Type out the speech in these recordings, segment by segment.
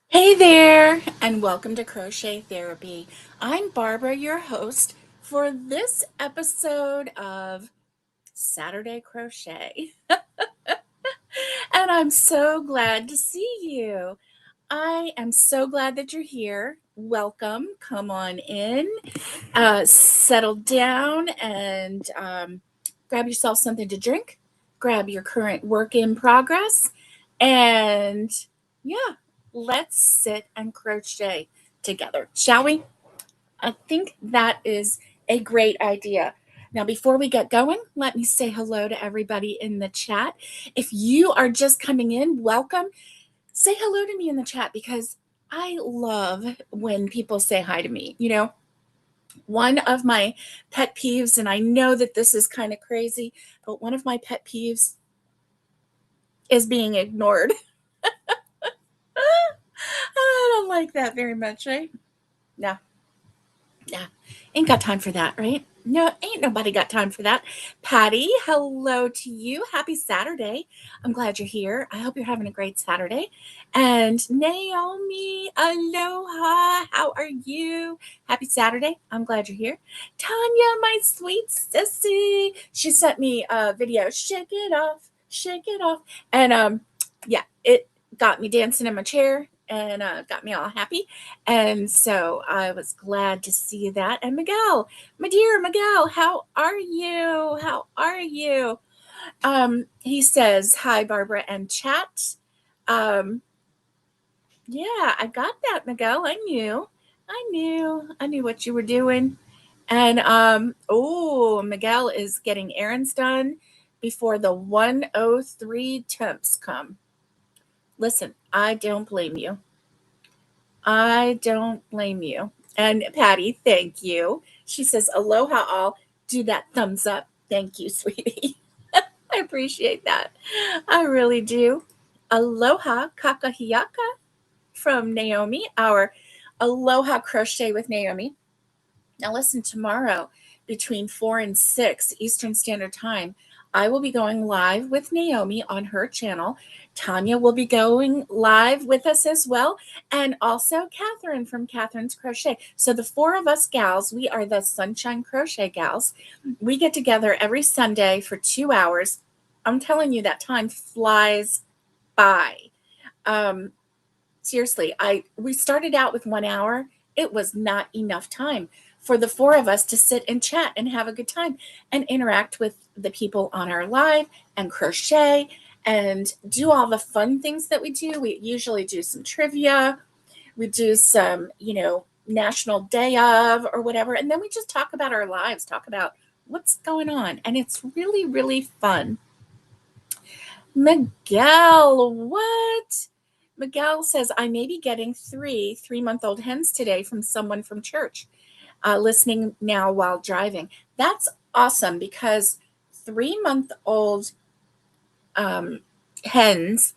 Hey there, and welcome to Crochet Therapy. I'm Barbara, your host for this episode of Saturday Crochet. And I'm so glad to see you. I am so glad that you're here. Welcome. Come on in, settle down, and grab yourself something to drink. Grab your current work in progress, and yeah, let's sit and crochet together, shall we? I think that is a great idea. Now, before we get going, let me say hello to everybody in the chat. If you are just coming in, welcome. Say hello to me in the chat because I love when people say hi to me. One of my pet peeves, and I know that this is kind of crazy, but one of my pet peeves is being ignored. I don't like that very much, right? No, no, ain't got time for that, right? No, ain't nobody got time for that. Patty, hello to you. Happy Saturday. I'm glad you're here. I hope you're having a great Saturday. And Naomi, aloha. How are you? Happy Saturday. I'm glad you're here. Tanya, my sweet sissy. She sent me a video. Shake it off. Shake it off. And yeah, it got me dancing in my chair and got me all happy. And so I was glad to see that. And Miguel, my dear Miguel, how are you? How are you? He says, hi, Barbara and chat. Um, yeah, I got that, Miguel. I knew what you were doing. And oh, Miguel is getting errands done before the 103 temps come. Listen, I don't blame you. I don't blame you. And Patty, thank you. She says, aloha all. Do that thumbs up. Thank you, sweetie. I appreciate that. I really do. Aloha kakahiaka from Naomi, our Aloha Crochet with Naomi. Now, listen, tomorrow between 4 and 6 Eastern Standard Time, I will be going live with Naomi on her channel. Tanya will be going live with us as well. And also Catherine from Catherine's Crochet. So the four of us gals, we are the Sunshine Crochet gals. We get together every Sunday for 2 hours. I'm telling you, that time flies by. Um, seriously, we started out with 1 hour. It was not enough time for the four of us to sit and chat and have a good time and interact with the people on our live and crochet and do all the fun things that we do. We usually do some trivia. We do some, National Day of or whatever. And then we just talk about our lives, talk about what's going on. And it's really, really fun. Miguel, what? Miguel says, I may be getting 3-month-old hens today from someone from church, listening now while driving. That's awesome because 3-month-old hens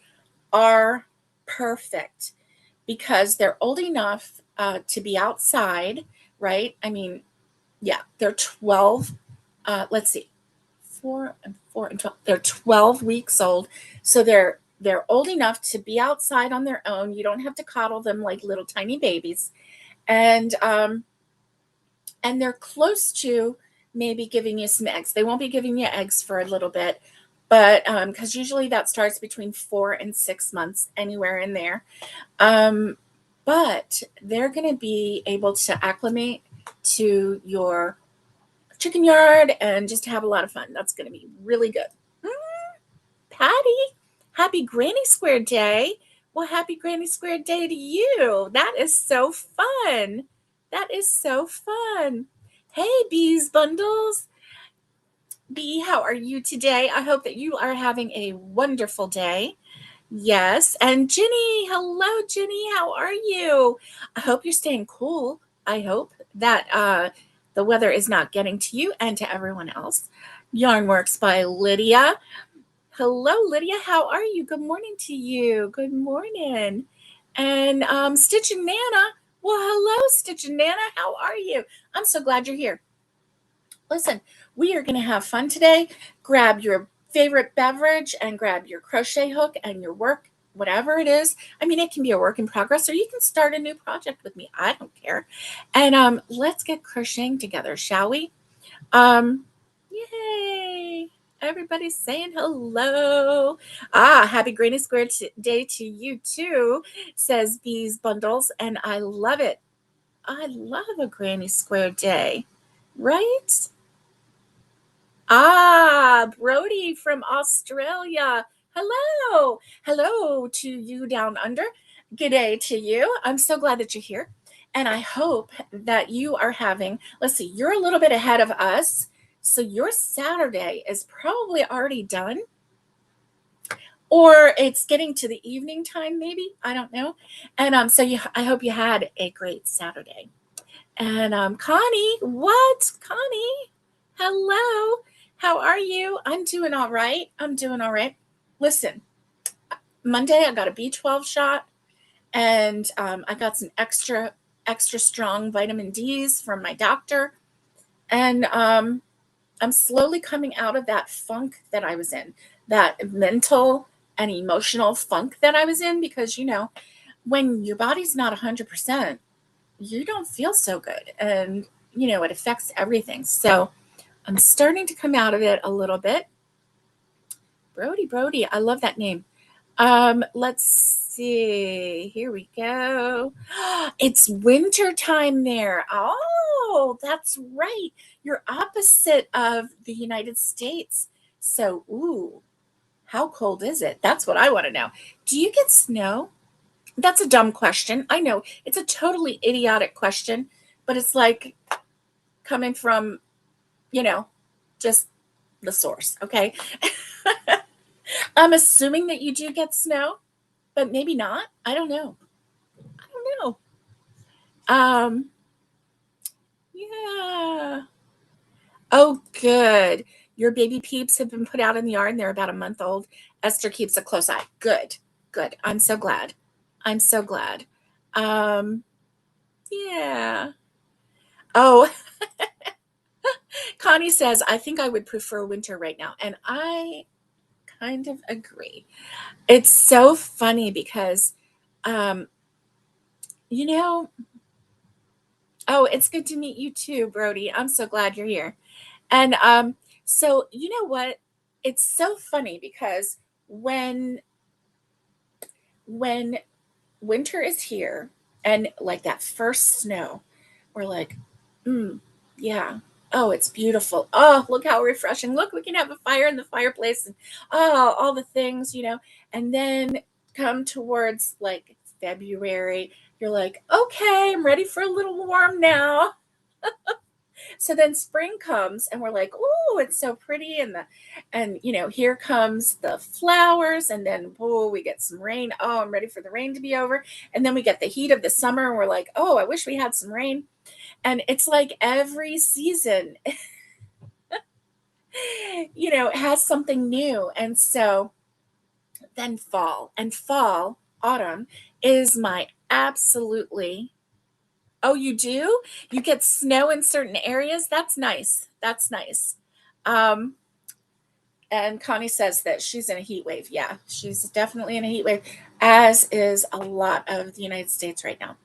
are perfect because they're old enough to be outside, right? I mean, yeah, they're 12. Let's see, 4 and 12. They're 12 weeks old, so they're old enough to be outside on their own. You don't have to coddle them like little tiny babies, and they're close to maybe giving you some eggs. They won't be giving you eggs for a little bit, but because usually that starts between 4 and 6 months, anywhere in there. But they're going to be able to acclimate to your chicken yard and just have a lot of fun. That's going to be really good. Patty, happy Granny Square Day. Well, happy Granny Square Day to you. That is so fun. That is so fun. Hey, Bees Bundles. Bee, how are you today? I hope that you are having a wonderful day. Yes. And Jenny, hello, Jenny. How are you? I hope you're staying cool. I hope that the weather is not getting to you and to everyone else. Yarnworks by Lydia. Hello, Lydia. How are you? Good morning to you. Good morning. And Stitch and Nana. Well, hello, Stitch and Nana. How are you? I'm so glad you're here. Listen, we are going to have fun today. Grab your favorite beverage and grab your crochet hook and your work whatever it is. I mean, it can be a work in progress, or you can start a new project with me. I don't care. And let's get crocheting together, shall we? Yay! Everybody's saying hello. Happy Granny Square Day to you too, says Bees Bundles, and I love it. I love a Granny Square Day, right? Brody from Australia. Hello. Hello to you down under. Good day to you. I'm so glad that you're here. And I hope that you are having, let's see, you're a little bit ahead of us. So your Saturday is probably already done, or it's getting to the evening time, maybe. I don't know. And I hope you had a great Saturday. And Connie, what? Connie, hello. How are you? I'm doing all right. I'm doing all right. Listen, Monday I got a B12 shot, and I got some extra strong vitamin D's from my doctor, and I'm slowly coming out of that funk that I was in, that mental and emotional funk that I was in, because when your body's not 100%, you don't feel so good, and it affects everything. So I'm starting to come out of it a little bit. Brody, I love that name. Let's see. Here we go. It's winter time there. Oh, that's right. You're opposite of the United States. So, how cold is it? That's what I want to know. Do you get snow? That's a dumb question. I know it's a totally idiotic question, but it's like coming from, just the source. Okay. I'm assuming that you do get snow, but maybe not. I don't know. I don't know. Yeah. Oh, good. Your baby peeps have been put out in the yard and they're about a month old. Esther keeps a close eye. Good. Good. I'm so glad. I'm so glad. Um, yeah. Oh, Connie says, I think I would prefer winter right now. And I kind of agree. It's so funny because, um, you know, oh, it's good to meet you too, Brody. I'm so glad you're here. And so you know what? It's so funny because when when winter is here and like that first snow, we're like, yeah. Oh, it's beautiful. Oh, look how refreshing. Look, we can have a fire in the fireplace and all the things. And then come towards like February, you're like, okay, I'm ready for a little warm now. So then spring comes and we're like, oh, it's so pretty. And here comes the flowers, and then we get some rain. Oh, I'm ready for the rain to be over. And then we get the heat of the summer and we're like, oh, I wish we had some rain. And it's like every season, has something new. And so then autumn is my absolutely. Oh, you do? You get snow in certain areas? That's nice. That's nice. Um, and Connie says that she's in a heat wave. Yeah, she's definitely in a heat wave, as is a lot of the United States right now.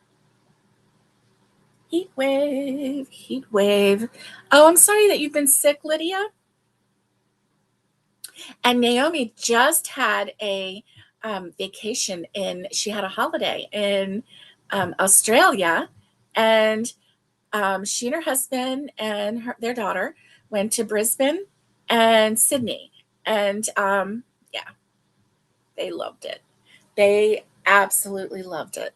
Heat wave, heat wave. Oh, I'm sorry that you've been sick, Lydia. And Naomi just had a vacation she had a holiday in Australia, and she and her husband and their daughter went to Brisbane and Sydney. And yeah, they loved it. They absolutely loved it.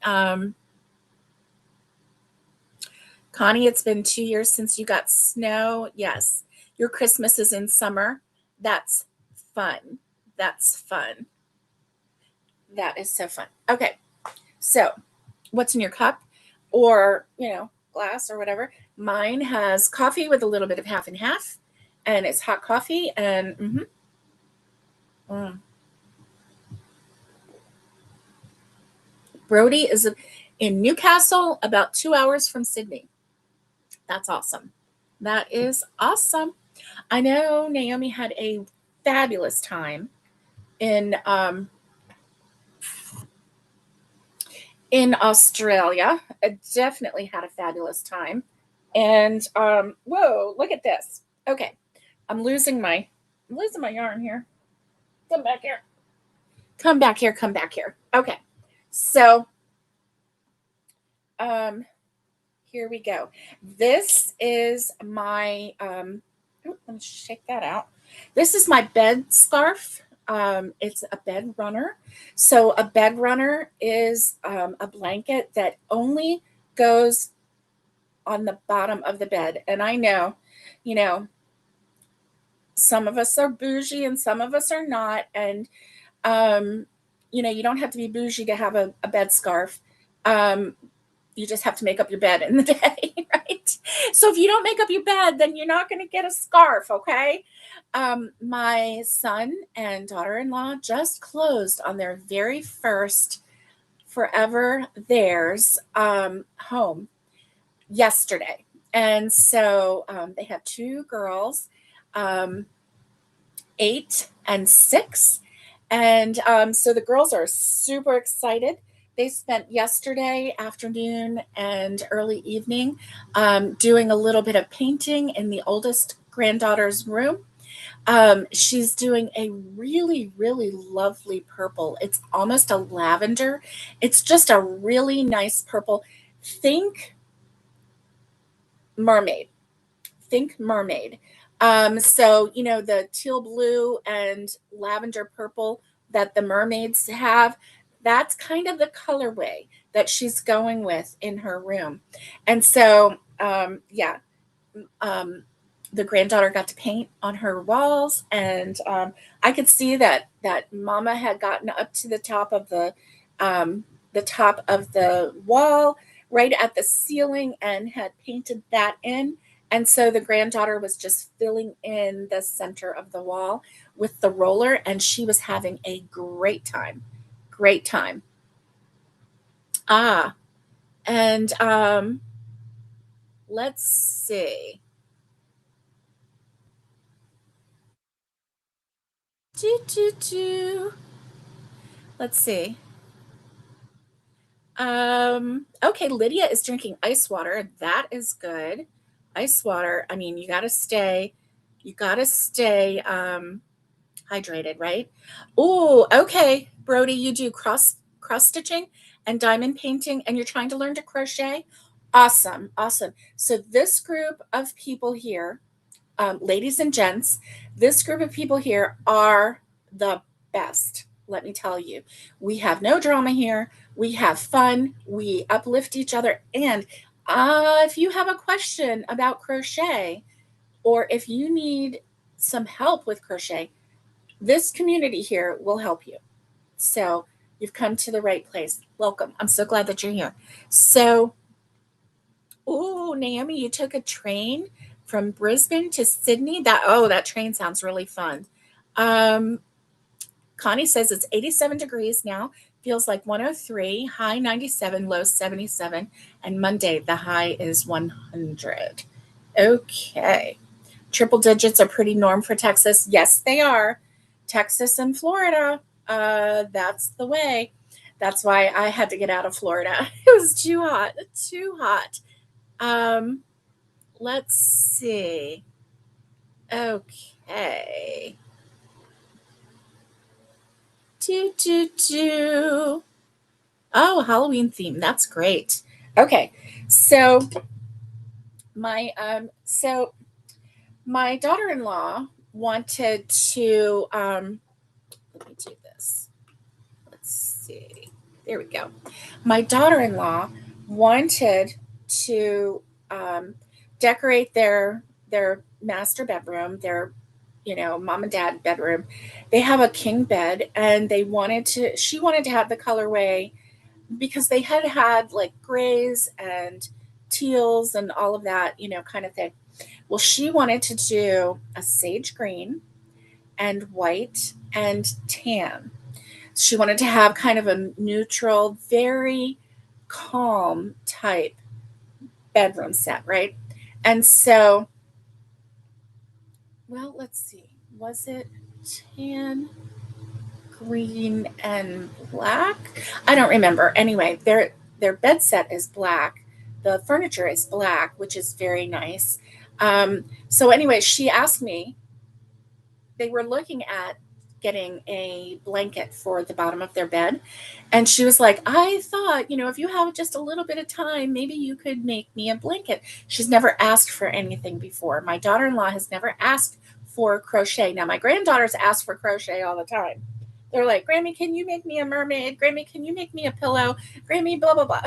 Connie, it's been 2 years since you got snow. Yes. Your Christmas is in summer. That's fun. That's fun. That is so fun. Okay. So, what's in your cup or, glass or whatever? Mine has coffee with a little bit of half and half, and it's hot coffee. And Brody is in Newcastle, about 2 hours from Sydney. That's awesome. That is awesome. I know Naomi had a fabulous time in in Australia. I definitely had a fabulous time. And whoa, look at this. Okay, I'm losing my yarn here. Come back here. Come back here. Come back here. Okay, so um, here we go. This is my let me shake that out. This is my bed scarf. It's a bed runner. So a bed runner is a blanket that only goes on the bottom of the bed. And I know, you know, some of us are bougie and some of us are not. And, um, you don't have to be bougie to have a bed scarf. Um, you just have to make up your bed in the day, right? So if you don't make up your bed, then you're not going to get a scarf, okay? My son and daughter-in-law just closed on their very first Forever Theirs home yesterday. And so they have two girls, um, 8 and 6. And so the girls are super excited. They spent yesterday afternoon and early evening doing a little bit of painting in the oldest granddaughter's room. She's doing a really, really lovely purple. It's almost a lavender. It's just a really nice purple. Think mermaid. Think mermaid. So, the teal blue and lavender purple that the mermaids have, that's kind of the colorway that she's going with in her room. And so, yeah, um, the granddaughter got to paint on her walls, and I could see that Mama had gotten up to the top of the wall, right at the ceiling, and had painted that in. And so the granddaughter was just filling in the center of the wall with the roller, and she was having a great time. Great time. Ah, and let's see. Do, do, do. Let's see. Okay, Lydia is drinking ice water. That is good. Ice water. I mean, you gotta stay hydrated, right? Oh, okay, Brody, you do cross stitching and diamond painting, and you're trying to learn to crochet. Awesome, awesome. So this group of people here, ladies and gents, this group of people here are the best. Let me tell you, we have no drama here. We have fun. We uplift each other. And if you have a question about crochet, or if you need some help with crochet, this community here will help you. So you've come to the right place. Welcome. I'm so glad that you're here. So, oh, Naomi, you took a train from Brisbane to Sydney. That train sounds really fun. Um, Connie says it's 87 degrees now, feels like 103, high 97, low 77, and Monday the high is 100. Okay. Triple digits are pretty norm for Texas. Yes, they are. Texas and Florida. That's the way. That's why I had to get out of Florida. It was too hot. Too hot. Um, let's see. Okay. Do, do, do. Oh, Halloween theme. That's great. Okay. So so my daughter-in-law wanted to let me do this. Let's see. There we go. My daughter-in-law wanted to decorate their master bedroom, their mom and dad bedroom. They have a king bed, and she wanted to have the colorway because they had like grays and teals and all of that, kind of thing. Well, she wanted to do a sage green and white and tan. She wanted to have kind of a neutral, very calm type bedroom set, right? And so, well, let's see. Was it tan, green, and black? I don't remember. Anyway, their bed set is black. The furniture is black, which is very nice. So anyway, she asked me, they were looking at getting a blanket for the bottom of their bed. And she was like, I thought, if you have just a little bit of time, maybe you could make me a blanket. She's never asked for anything before. My daughter-in-law has never asked for crochet. Now, my granddaughters ask for crochet all the time. They're like, Grammy, can you make me a mermaid? Grammy, can you make me a pillow? Grammy, blah, blah, blah.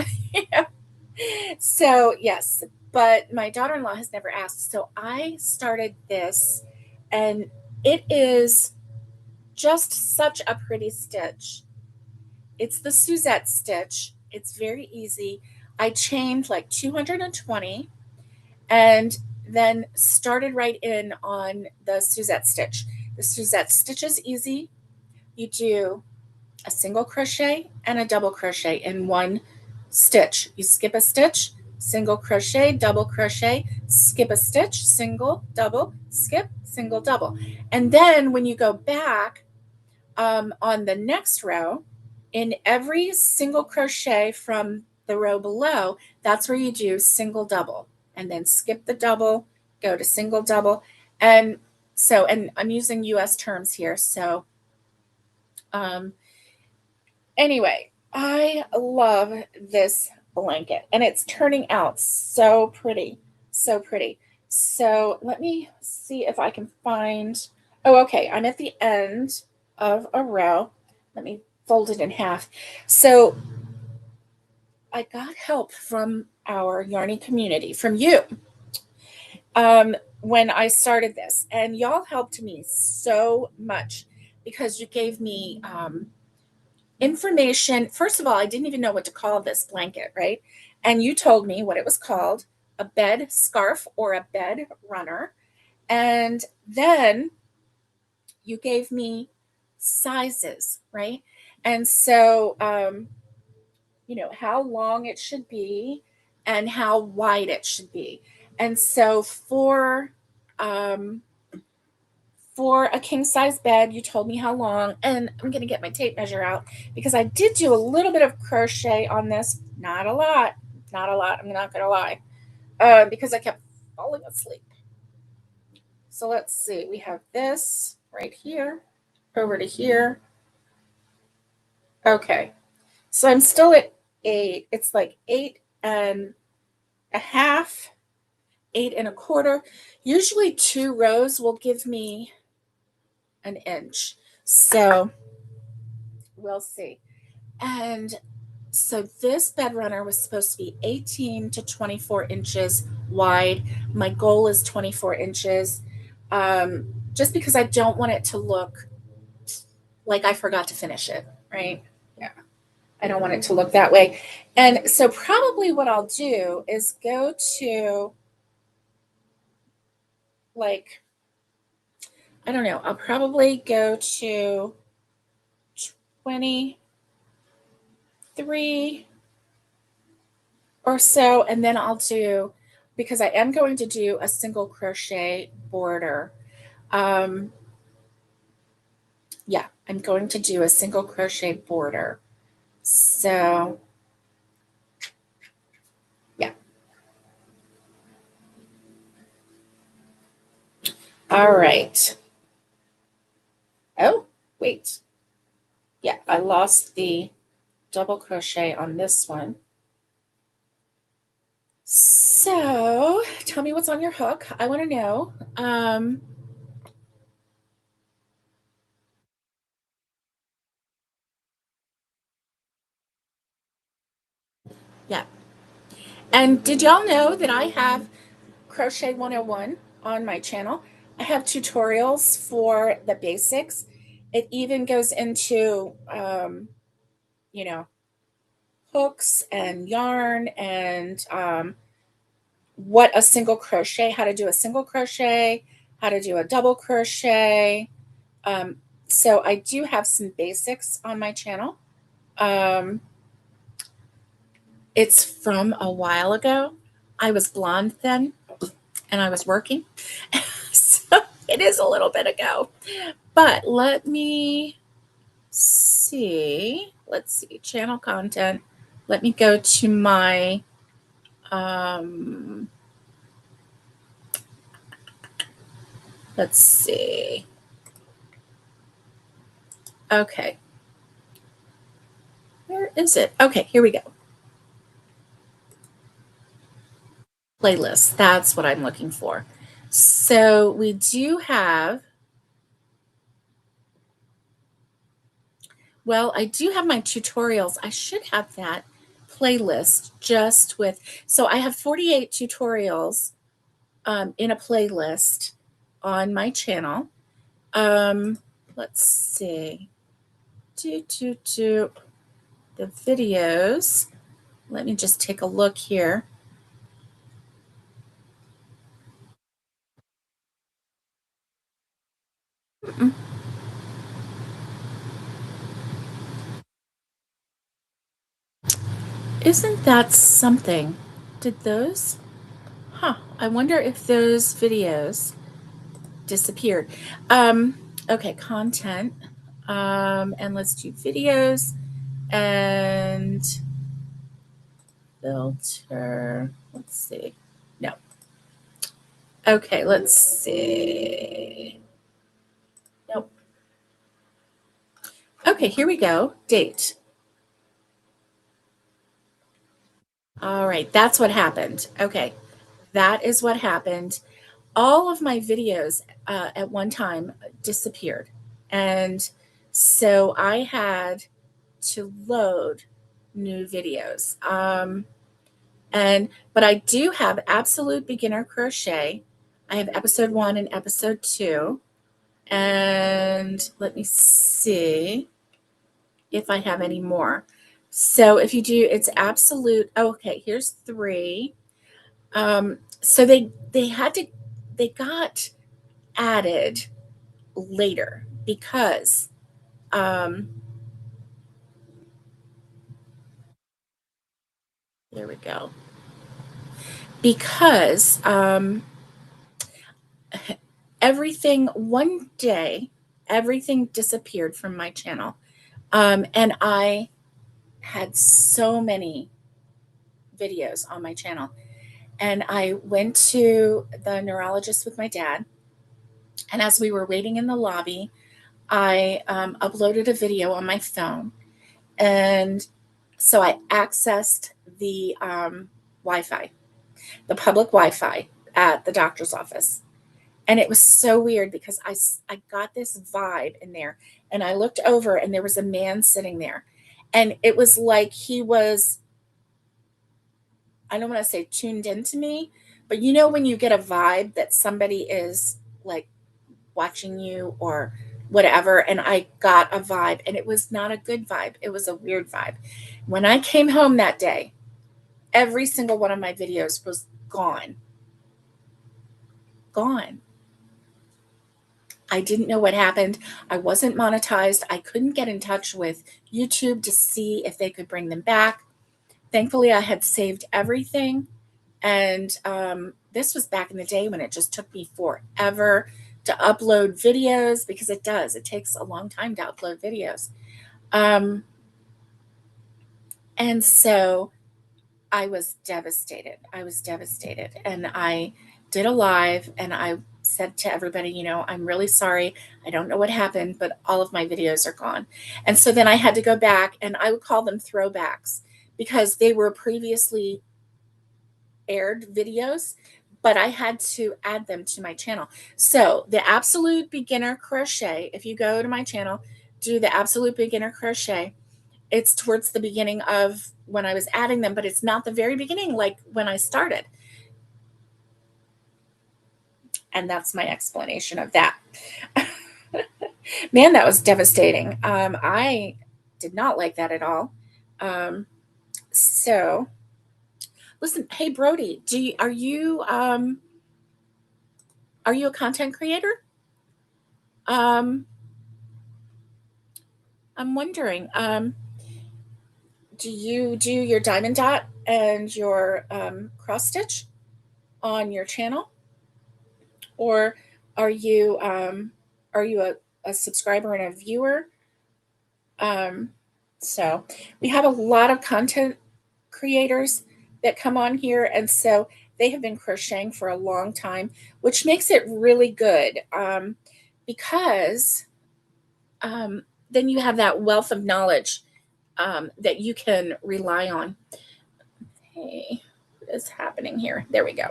So, yes, but my daughter-in-law has never asked. So I started this, and it is just such a pretty stitch. It's the Suzette stitch. It's very easy. I chained like 220 and then started right in on the Suzette stitch. The Suzette stitch is easy. You do a single crochet and a double crochet in one stitch. You skip a stitch, single crochet, double crochet, skip a stitch, single, double, skip, single, double. And then when you go back on the next row, in every single crochet from the row below, that's where you do single, double, and then skip the double, go to single, double. And I'm using US terms here. So anyway, I love this blanket, and it's turning out so pretty, so pretty. So let me see if I can find, oh, okay, I'm at the end of a row. Let me fold it in half. So I got help from our yarny community, from you, when I started this, and y'all helped me so much because you gave me information. First of all, I didn't even know what to call this blanket, right? And you told me what it was called, a bed scarf or a bed runner. And then you gave me sizes, right? And so, how long it should be and how wide it should be. And so for a king size bed, you told me how long, and I'm going to get my tape measure out because I did do a little bit of crochet on this. Not a lot. I'm not going to lie, because I kept falling asleep. So let's see. We have this right here over to here. Okay. So I'm still at 8. It's like 8.5, 8.25. Usually 2 rows will give me an inch. So we'll see. And so this bed runner was supposed to be 18 to 24 inches wide. My goal is 24 inches, just because I don't want it to look like I forgot to finish it, right? Yeah. I don't want it to look that way. And so probably what I'll do is go to, like, I don't know, I'll probably go to 23 or so, and then I'll do, because I am going to do a single crochet border. Yeah, I'm going to do a single crochet border. So yeah. All right. Oh, wait. Yeah, I lost the double crochet on this one. So tell me what's on your hook. I want to know. Yeah. And did y'all know that I have Crochet 101 on my channel? I have tutorials for the basics. It even goes into, hooks and yarn and what a single crochet, how to do a single crochet, how to do a double crochet. So I do have some basics on my channel. It's from a while ago. I was blonde then and I was working. So it is a little bit ago. But let me see. Let's see. Channel content. let me go to my, let's see. Okay. Where is it? Okay, here we go. Playlist. That's what I'm looking for. So we do have, well, I do have my tutorials. I should have that playlist just with, so I have 48 tutorials in a playlist on my channel. Let's see. The videos. Let me just take a look here. Mm-mm. Isn't that something? Did those? Huh. I wonder if those videos disappeared. Okay, content. And let's do videos and filter. Let's see. No. Okay, let's see. Nope. Okay, here we go. Date. All right, that's what happened. Okay, that is what happened. All of my videos at one time disappeared. And so I had to load new videos. But I do have Absolute Beginner Crochet. I have episode 1 and episode 2. And let me see if I have any more. So if you do, it's absolute. Okay, here's 3. So they got added later because there we go. Because everything one day, everything disappeared from my channel, and I had so many videos on my channel. And I went to the neurologist with my dad. And as we were waiting in the lobby, I uploaded a video on my phone. And so I accessed the Wi Fi, the public Wi Fi at the doctor's office. And it was so weird because I got this vibe in there. And I looked over and there was a man sitting there. And it was like he was, I don't want to say tuned into me, but you know, when you get a vibe that somebody is like watching you or whatever. And I got a vibe, and it was not a good vibe. It was a weird vibe. When I came home that day, every single one of my videos was gone. Gone. I didn't know what happened. I wasn't monetized. I couldn't get in touch with YouTube to see if they could bring them back. Thankfully, I had saved everything. And this was back in the day when it just took me forever to upload videos, because it does. It takes a long time to upload videos. And so I was devastated. I was devastated. And I did a live and I said to everybody, you know, I'm really sorry. I don't know what happened, but all of my videos are gone. And so then I had to go back, and I would call them throwbacks because they were previously aired videos, but I had to add them to my channel. So the Absolute Beginner Crochet, if you go to my channel, do the Absolute Beginner Crochet. It's towards the beginning of when I was adding them, but it's not the very beginning like when I started. And that's my explanation of that. Man, that was devastating. I did not like that at all. So listen, hey Brody, are you a content creator? I'm wondering, do you do your diamond dot and your cross stitch on your channel, or are you a subscriber and a viewer? So we have a lot of content creators that come on here, and so they have been crocheting for a long time, which makes it really good, because then you have that wealth of knowledge that you can rely on. Hey, what is happening here? There we go.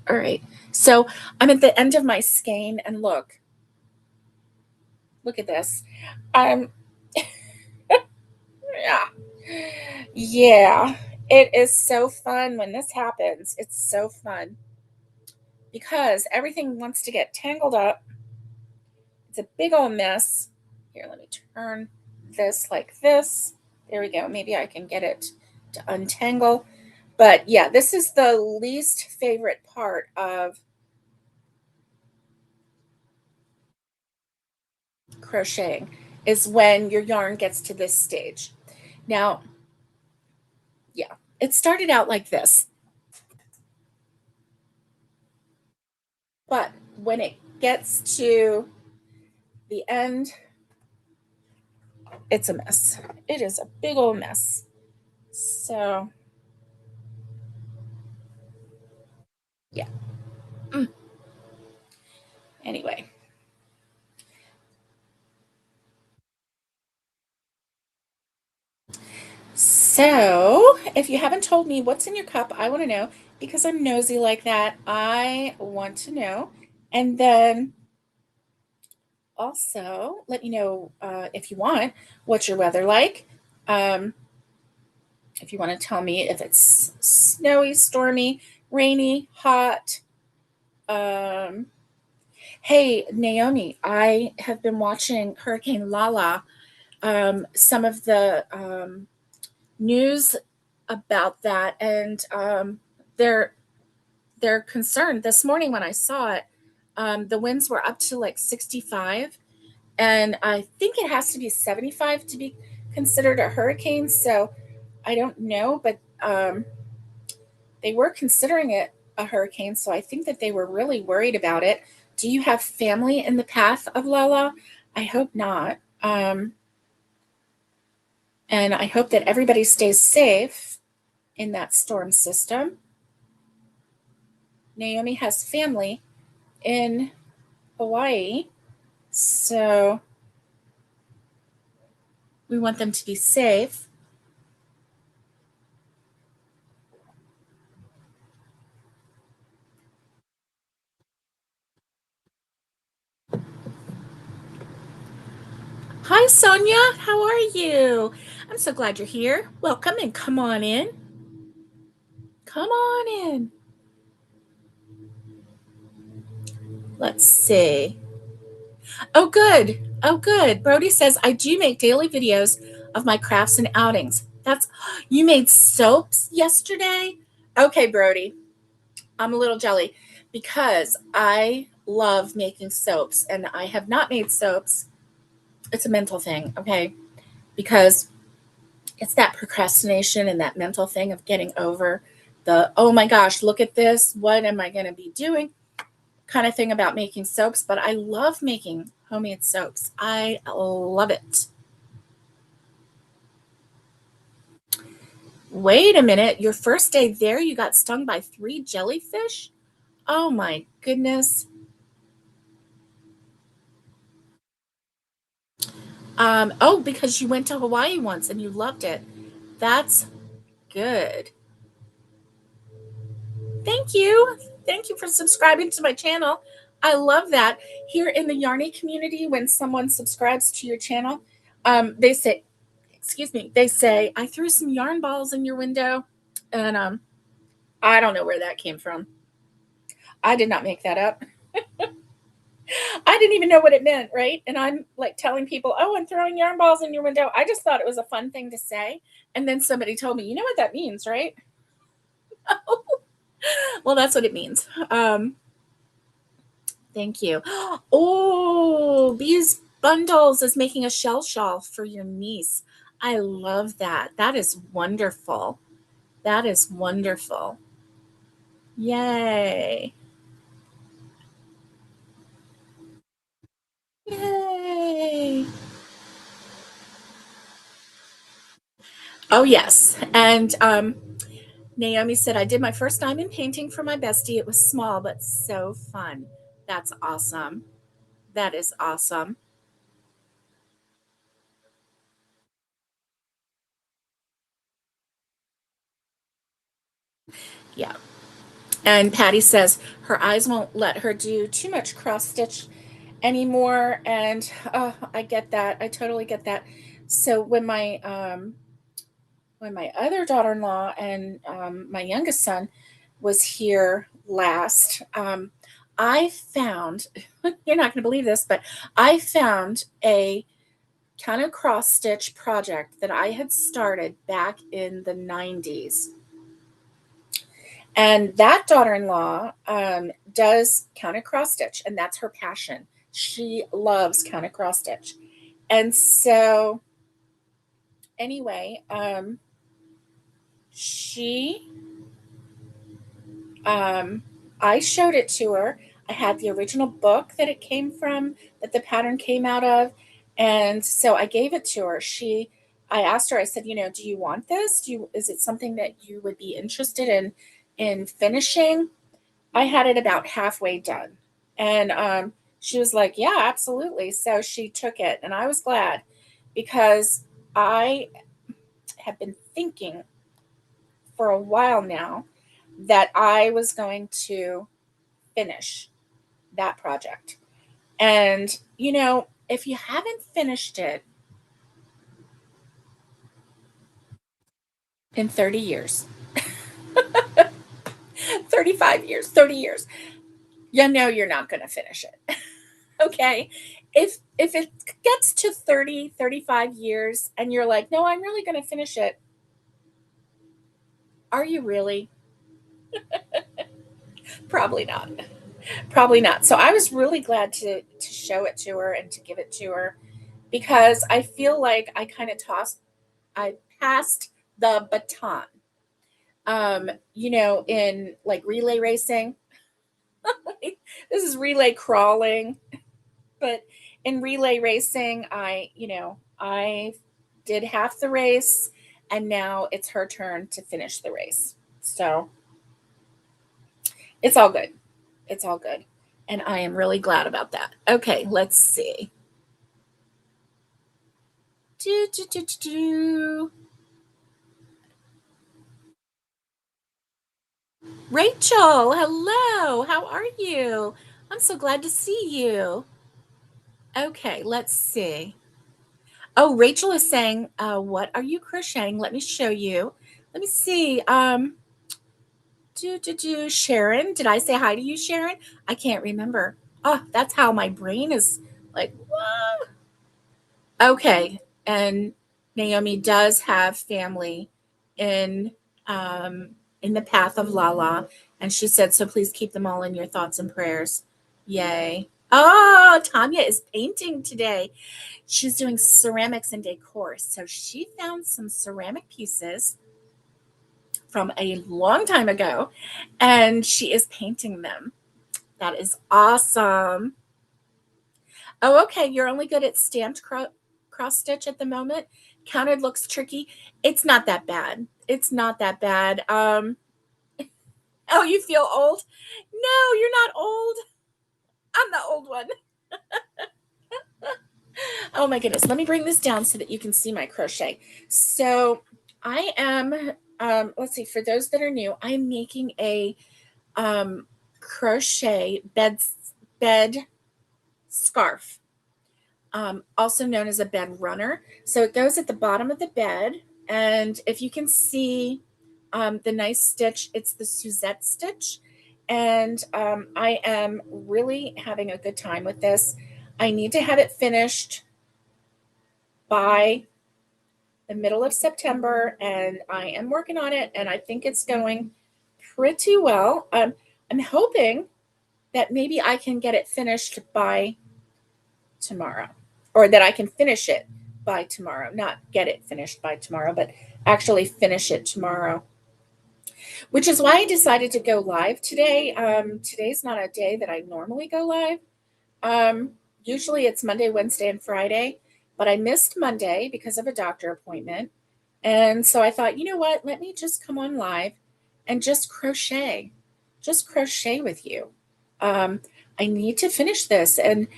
All right. So I'm at the end of my skein, and look at this. Um, yeah, yeah. It is so fun when this happens. It's so fun because everything wants to get tangled up. It's a big old mess. Here, let me turn this like this. There we go. Maybe I can get it to untangle. But yeah, this is the least favorite part of crocheting, is when your yarn gets to this stage. Now, yeah, it started out like this, but when it gets to the end, it's a mess. It is a big old mess. So, yeah. Mm. Anyway, so if you haven't told me what's in your cup, I want to know, because I'm nosy like that. I want to know. And then also let me know, if you want, what's your weather like. Um, if you want to tell me if it's snowy, stormy, rainy, hot. Um, hey, Naomi, I have been watching Hurricane Lala. Some of the news about that, and they're concerned. This morning when I saw it, the winds were up to like 65, and I think it has to be 75 to be considered a hurricane. So I don't know, but they were considering it a hurricane, so I think that they were really worried about it. Do you have family in the path of Lala? I hope not. And I hope that everybody stays safe in that storm system. Naomi has family in Hawaii, so we want them to be safe. Hi, Sonia. How are you? I'm so glad you're here. Welcome, and come on in. Come on in. Let's see. Oh, good. Oh, good. Brody says, I do make daily videos of my crafts and outings. That's, you made soaps yesterday? Okay, Brody. I'm a little jelly because I love making soaps, and I have not made soaps. It's a mental thing, okay? Because it's that procrastination and that mental thing of getting over the, oh my gosh, look at this. What am I going to be doing? Kind of thing about making soaps. But I love making homemade soaps. I love it. Wait a minute. Your first day there, you got stung by 3 jellyfish? Oh my goodness. Oh, because you went to Hawaii once and you loved it. That's good. Thank you. Thank you for subscribing to my channel. I love that. Here in the Yarny community, when someone subscribes to your channel, they say, excuse me, they say, I threw some yarn balls in your window. And I don't know where that came from. I did not make that up. I didn't even know what it meant, right? And I'm like telling people, oh, I'm throwing yarn balls in your window. I just thought it was a fun thing to say. And then somebody told me, you know what that means, right? Well, that's what it means. Thank you. Oh, Bees Bundles is making a shell shawl for your niece. I love that. That is wonderful. That is wonderful. Yay. Yay. Oh, yes. And Naomi said, I did my first diamond painting for my bestie. It was small, but so fun. That's awesome. That is awesome. Yeah. And Patty says her eyes won't let her do too much cross stitch anymore. And I get that. I totally get that. So when my other daughter-in-law and my youngest son was here last, I found, you're not going to believe this, but I found a kind of cross stitch project that I had started back in the 90s. And that daughter-in-law does counter cross stitch, and that's her passion. She loves counter cross stitch. And so anyway, she um, I showed it to her. I had the original book that it came from, that the pattern came out of, and so I gave it to her. I asked her. I said, do you want this? Is it something that you would be interested in finishing? I had it about halfway done, and she was like, "Yeah, absolutely." So she took it, and I was glad because I have been thinking for a while now that I was going to finish that project. And, if you haven't finished it in 30 years, 35 years, 30 years, you know you're not going to finish it. Okay? If it gets to 30, 35 years and you're like, "No, I'm really going to finish it." Are you really? Probably not. Probably not. So I was really glad to show it to her and to give it to her because I feel like I passed the baton. In like relay racing, this is relay crawling, but in relay racing, I did half the race and now it's her turn to finish the race. So it's all good. It's all good. And I am really glad about that. Okay, let's see. Do, do, do, do, do. Rachel, hello. How are you? I'm so glad to see you. Okay, let's see. Oh, Rachel is saying, what are you crocheting? Let me show you. Let me see. Sharon. Did I say hi to you, Sharon? I can't remember. Oh, that's how my brain is like, whoa. Okay. And Naomi does have family in in the path of Lala. And she said, so please keep them all in your thoughts and prayers. Yay. Oh, Tanya is painting today. She's doing ceramics and decor. So she found some ceramic pieces from a long time ago and she is painting them. That is awesome. Oh, okay. You're only good at stamped cross stitch at the moment. Counted looks tricky. It's not that bad. It's not that bad. Oh, you feel old? No, you're not old. I'm the old one. Oh my goodness. Let me bring this down so that you can see my crochet. So I am, let's see, for those that are new, I'm making a crochet bed scarf, also known as a bed runner. So it goes at the bottom of the bed. And if you can see the nice stitch, it's the Suzette stitch. And I am really having a good time with this. I need to have it finished by the middle of September, and I am working on it, and I think it's going pretty well. I'm hoping that maybe I can get it finished by tomorrow, or that I can finish it by tomorrow. Not get it finished by tomorrow, but actually finish it tomorrow. Which is why I decided to go live today. Today's not a day that I normally go live. Um, Usually it's Monday, Wednesday, and Friday, but I missed Monday because of a doctor appointment. And so I thought, you know what? Let me just come on live and just crochet with you. Um, I need to finish this. And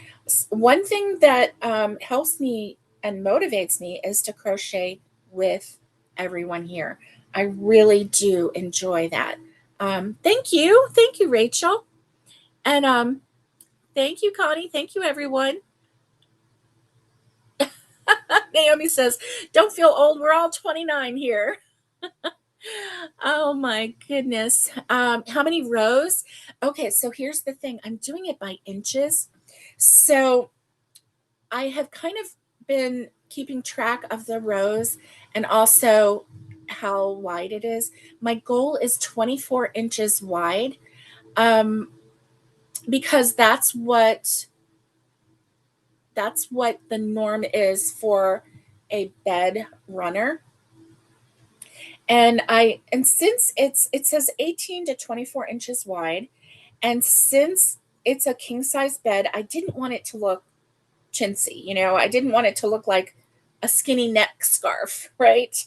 one thing that helps me and motivates me is to crochet with everyone here. I really do enjoy that. Thank you. Thank you, Rachel. And thank you, Connie. Thank you, everyone. Naomi says, don't feel old. We're all 29 here. Oh my goodness. How many rows? Okay, so here's the thing. I'm doing it by inches. So I have kind of been keeping track of the rows and also how wide it is. My goal is 24 inches wide, um, because that's what the norm is for a bed runner. And since it says 18 to 24 inches wide, and since it's a king size bed, I didn't want it to look chintzy. I didn't want it to look like a skinny neck scarf, right?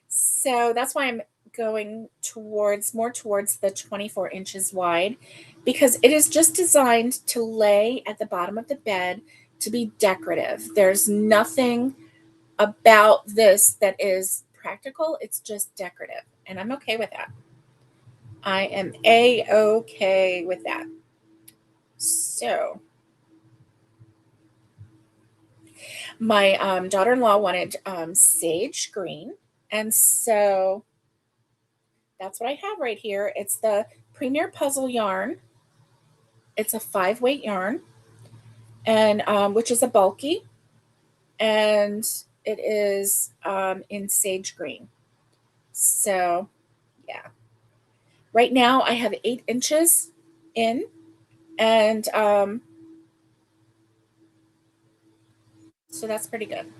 So that's why I'm going more towards the 24 inches wide, because it is just designed to lay at the bottom of the bed to be decorative. There's nothing about this that is practical. It's just decorative. And I'm okay with that. I am A-okay with that. So my daughter-in-law wanted sage green. And so that's what I have right here. It's the Premier Puzzle yarn. It's a 5-weight yarn, and which is a bulky, and it is in sage green. So yeah, right now I have 8 inches in, and so that's pretty good.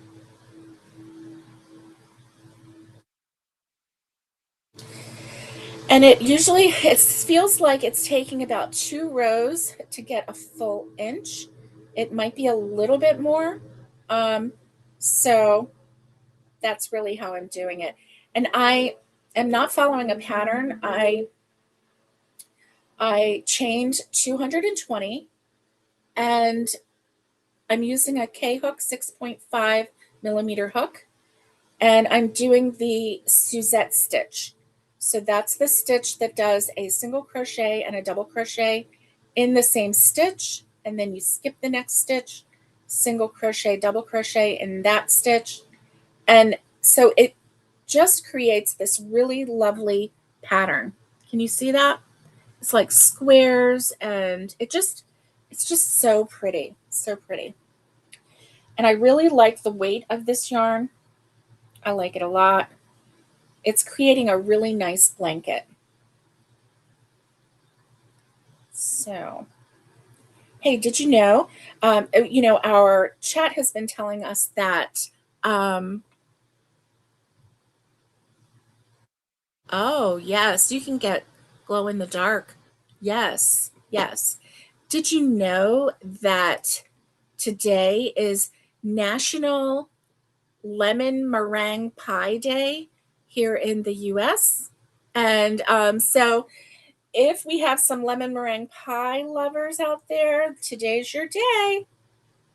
And it feels like it's taking about 2 rows to get a full inch. It might be a little bit more. So that's really how I'm doing it. And I am not following a pattern. I chained 220, and I'm using a K hook 6.5 millimeter hook, and I'm doing the Suzette stitch. So that's the stitch that does a single crochet and a double crochet in the same stitch, and then you skip the next stitch, single crochet, double crochet in that stitch. And so it just creates this really lovely pattern. Can you see that? It's like squares, and it's just so pretty, so pretty. And I really like the weight of this yarn. I like it a lot. It's creating a really nice blanket. So, hey, did you know? Our chat has been telling us that. Oh, yes, you can get glow in the dark. Yes, yes. Did you know that today is National Lemon Meringue Pie Day here in the US? And so, if we have some lemon meringue pie lovers out there, today's your day.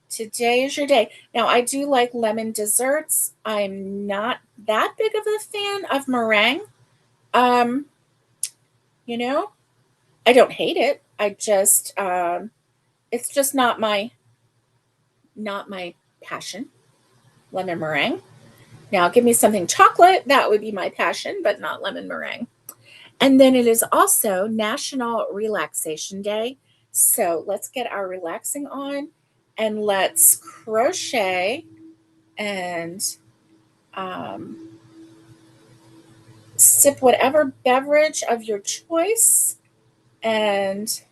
Today is your day. Now, I do like lemon desserts. I'm not that big of a fan of meringue. Um, you know, I don't hate it. It's just not my passion. Lemon meringue. Now, give me something chocolate. That would be my passion, but not lemon meringue. And then it is also National Relaxation Day. So let's get our relaxing on, and let's crochet and um, sip whatever beverage of your choice. And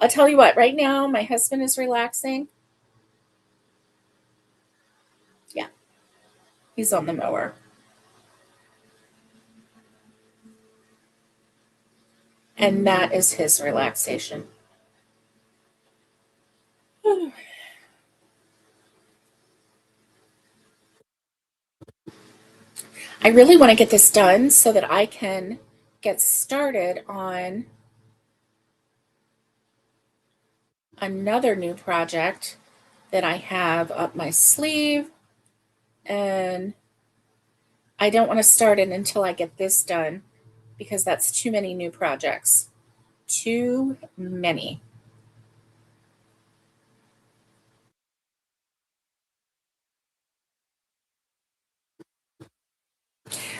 I'll tell you what, right now, my husband is relaxing. Yeah, he's on the mower. And that is his relaxation. I really want to get this done so that I can get started on another new project that I have up my sleeve, and I don't want to start it until I get this done because that's too many new projects. Too many.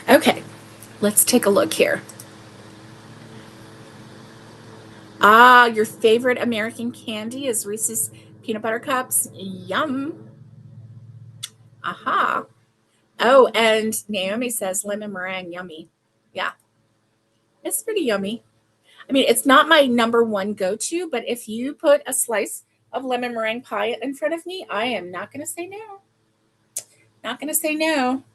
Okay, let's take a look here. Ah, your favorite American candy is Reese's Peanut Butter Cups. Yum. Aha. Oh, and Naomi says lemon meringue, yummy. Yeah, it's pretty yummy. I mean, it's not my number one go to, but if you put a slice of lemon meringue pie in front of me, I am not going to say no. Not going to say no.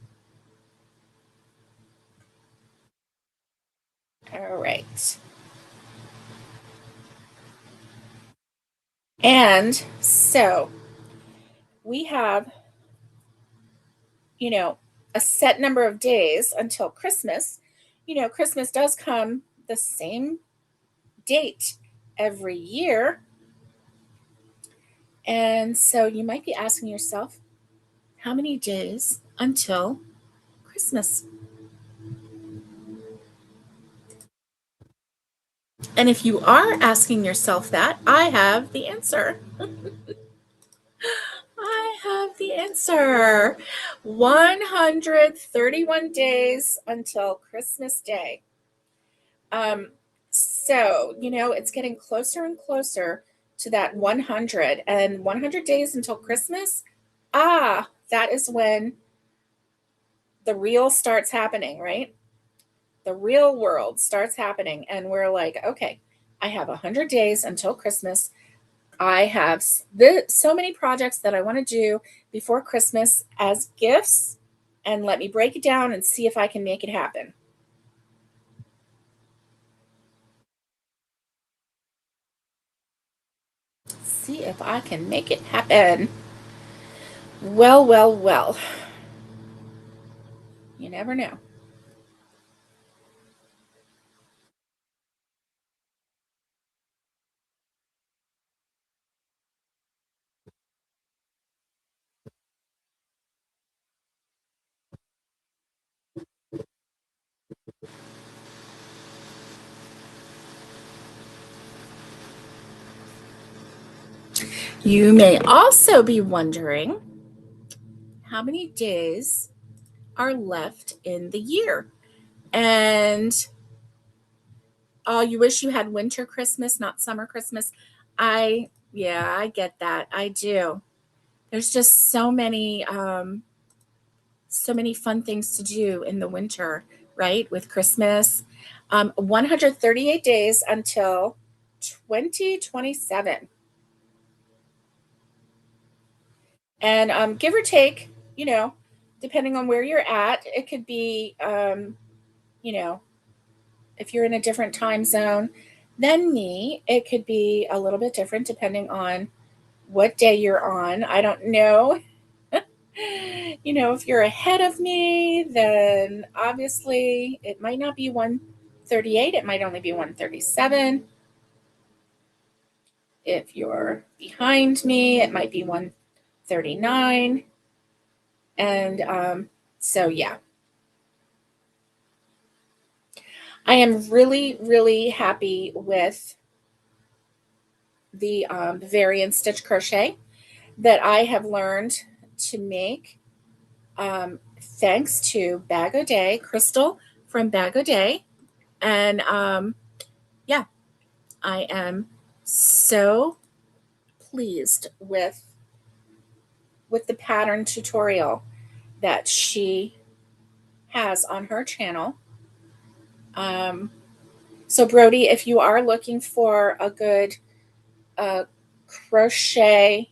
All right. And so we have, you know, a set number of days until Christmas. Christmas does come the same date every year. And so you might be asking yourself, how many days until Christmas? And if you are asking yourself that, I have the answer. I have the answer. 131 days until Christmas Day. So, it's getting closer and closer to that 100, and 100 days until Christmas. That is when the real starts happening, right? The real world starts happening, and we're like, okay, I have 100 days until Christmas. I have so many projects that I want to do before Christmas as gifts, and let me break it down and see if I can make it happen. See if I can make it happen. Well, well, well. You never know. You may also be wondering how many days are left in the year. And you wish you had winter Christmas, not summer Christmas. Yeah, I get that. I do. There's just so many fun things to do in the winter, right? With Christmas. 138 days until 2027. And give or take, depending on where you're at, it could be, you know, if you're in a different time zone than me, it could be a little bit different depending on what day you're on. I don't know. If you're ahead of me, then obviously it might not be 138, it might only be 137. If you're behind me, it might be 139. And so, yeah, I am really, really happy with the variant stitch crochet that I have learned to make, thanks to Bag O' Day, Crystal from Bag O' Day. And yeah, I am so pleased with the pattern tutorial that she has on her channel. Um, so Brody, if you are looking for a good crochet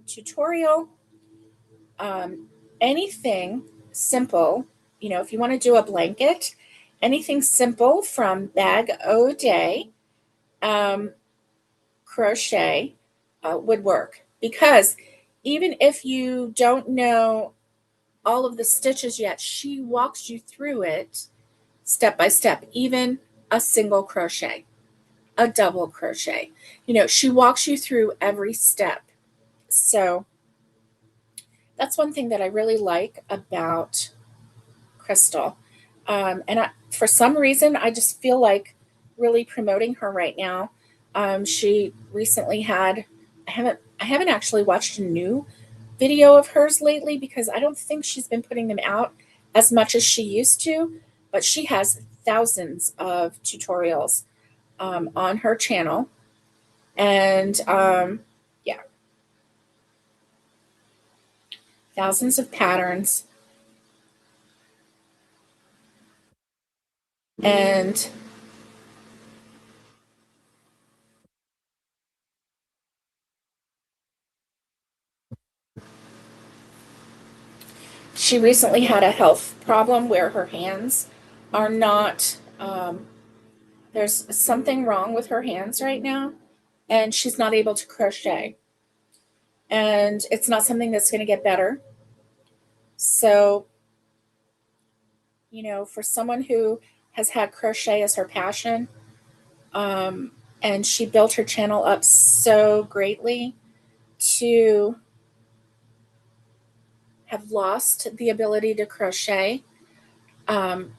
tutorial, anything simple, if you want to do a blanket, anything simple from Bag O' Day crochet would work, because even if you don't know all of the stitches yet. She walks you through it step by step, even a single crochet, a double crochet. You know, she walks you through every step. So that's one thing that I really like about Crystal. For some reason, I just feel like really promoting her right now. She recently had, I haven't actually watched a new video of hers lately because I don't think she's been putting them out as much as she used to, but she has thousands of tutorials on her channel. And yeah, thousands of patterns. And she recently had a health problem where her hands are not, there's something wrong with her hands right now, and she's not able to crochet. And it's not something that's going to get better. So, you know, for someone who has had crochet as her passion, um, and she built her channel up so greatly to have lost the ability to crochet, um,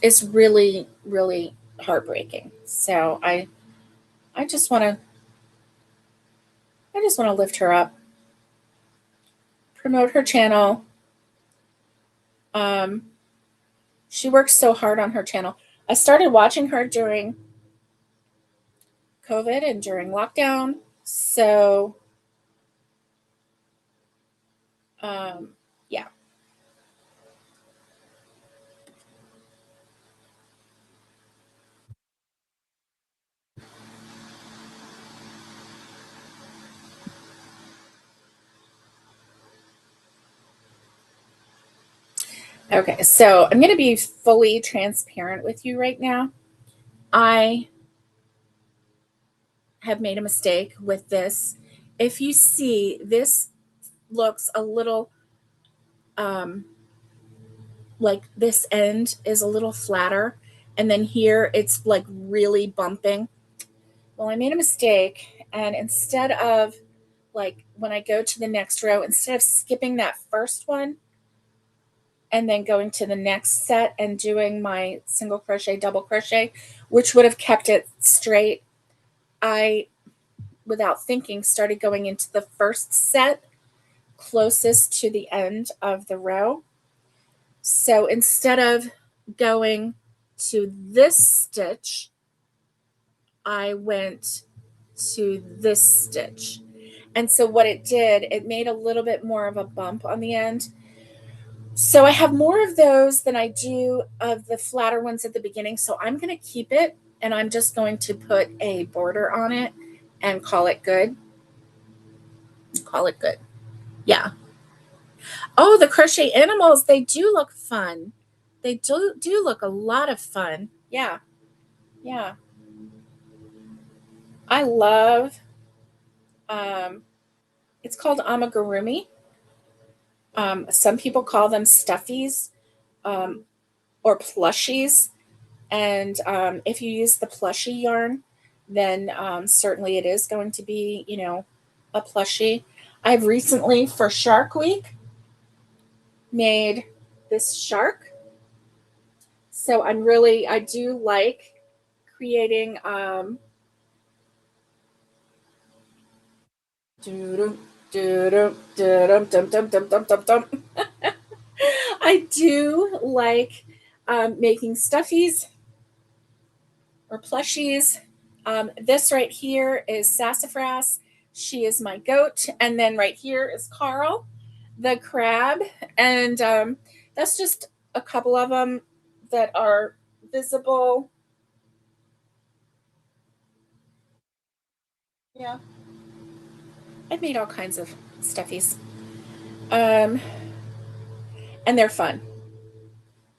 is really, really heartbreaking. So I just want to, I just want to lift her up, promote her channel. Um, she works so hard on her channel. I started watching her during COVID and during lockdown. So, yeah. Okay, so I'm going to be fully transparent with you right now. I have made a mistake with this. If you see, this looks a little like this end is a little flatter, and then here it's like really bumping. Well, I made a mistake, and instead of, like, when I go to the next row, instead of skipping that first one and then going to the next set and doing my single crochet, double crochet, which would have kept it straight, I, without thinking, started going into the first set closest to the end of the row. So instead of going to this stitch, I went to this stitch. And so what it did, it made a little bit more of a bump on the end. So I have more of those than I do of the flatter ones at the beginning. So I'm going to keep it, and I'm just going to put a border on it and call it good. Call it good. Yeah. Oh, the crochet animals, they do look fun. They do look a lot of fun. Yeah. Yeah. I love, um, it's called amigurumi. Some people call them stuffies, um, or plushies. And if you use the plushie yarn, then certainly it is going to be, you know, a plushie. I've recently, for Shark Week, made this shark. So I do like creating, doo-dum, doo-dum, doo-dum, dum, dum, dum, dum, dum, dum. I do like making stuffies or plushies. This right here is Sassafras. She is my goat. And then right here is Carl, the crab. And that's just a couple of them that are visible. Yeah, I've made all kinds of stuffies. Um, and they're fun,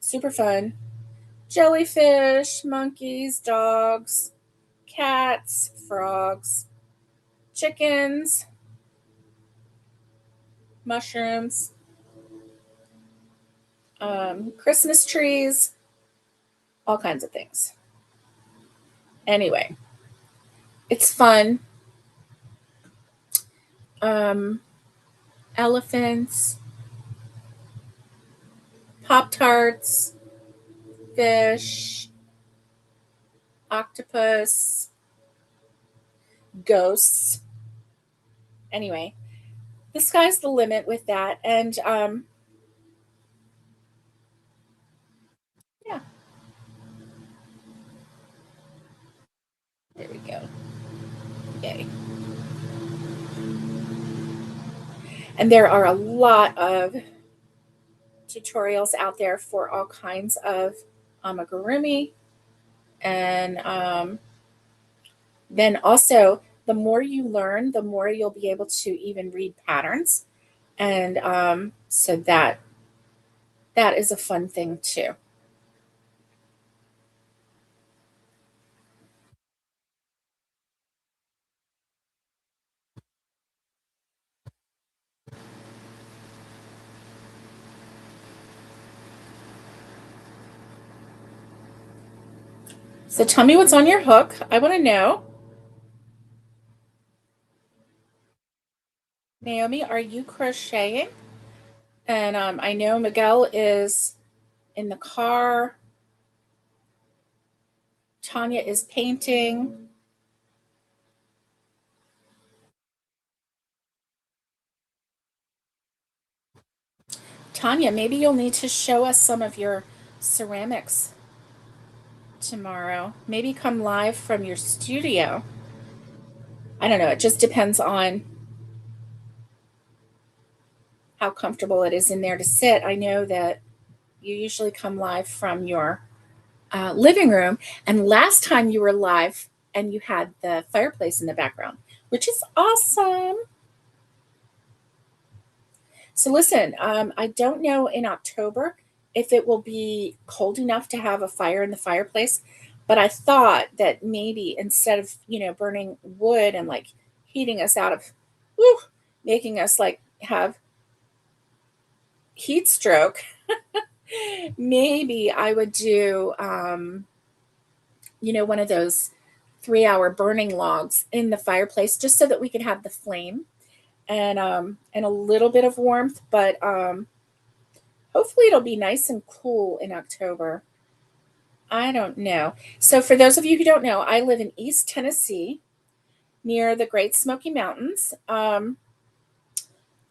super fun. Jellyfish, monkeys, dogs, cats, frogs, chickens, mushrooms. Christmas trees, all kinds of things. Anyway, it's fun. Um, Elephants, Pop Tarts, fish, octopus, ghosts. Anyway, the sky's the limit with that. And yeah, there we go. Yay. And there are a lot of tutorials out there for all kinds of amigurumi. And then also, the more you learn, the more you'll be able to even read patterns. And so that is a fun thing too. So tell me what's on your hook. I want to know. Naomi, are you crocheting? And I know Miguel is in the car. Tanya is painting. Tanya, maybe you'll need to show us some of your ceramics tomorrow. Maybe come live from your studio. I don't know. It just depends on how comfortable it is in there to sit. I know that you usually come live from your living room. And last time you were live and you had the fireplace in the background, which is awesome. So listen, I don't know in October if it will be cold enough to have a fire in the fireplace, but I thought that maybe instead of, burning wood and like heating us out of, whew, making us like have heat stroke, maybe I would do, one of those 3-hour burning logs in the fireplace just so that we could have the flame and a little bit of warmth, but hopefully it'll be nice and cool in October. I don't know. So for those of you who don't know, I live in East Tennessee near the Great Smoky Mountains. I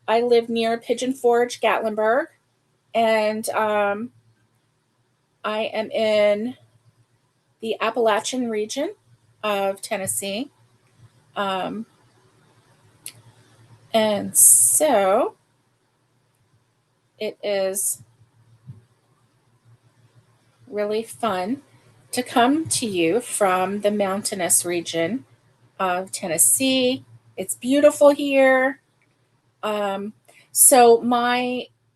live near Pigeon Forge, Gatlinburg, and I am in the Appalachian region of Tennessee. Um, and so it is really fun to come to you from the mountainous region of Tennessee. It's beautiful here. Um, so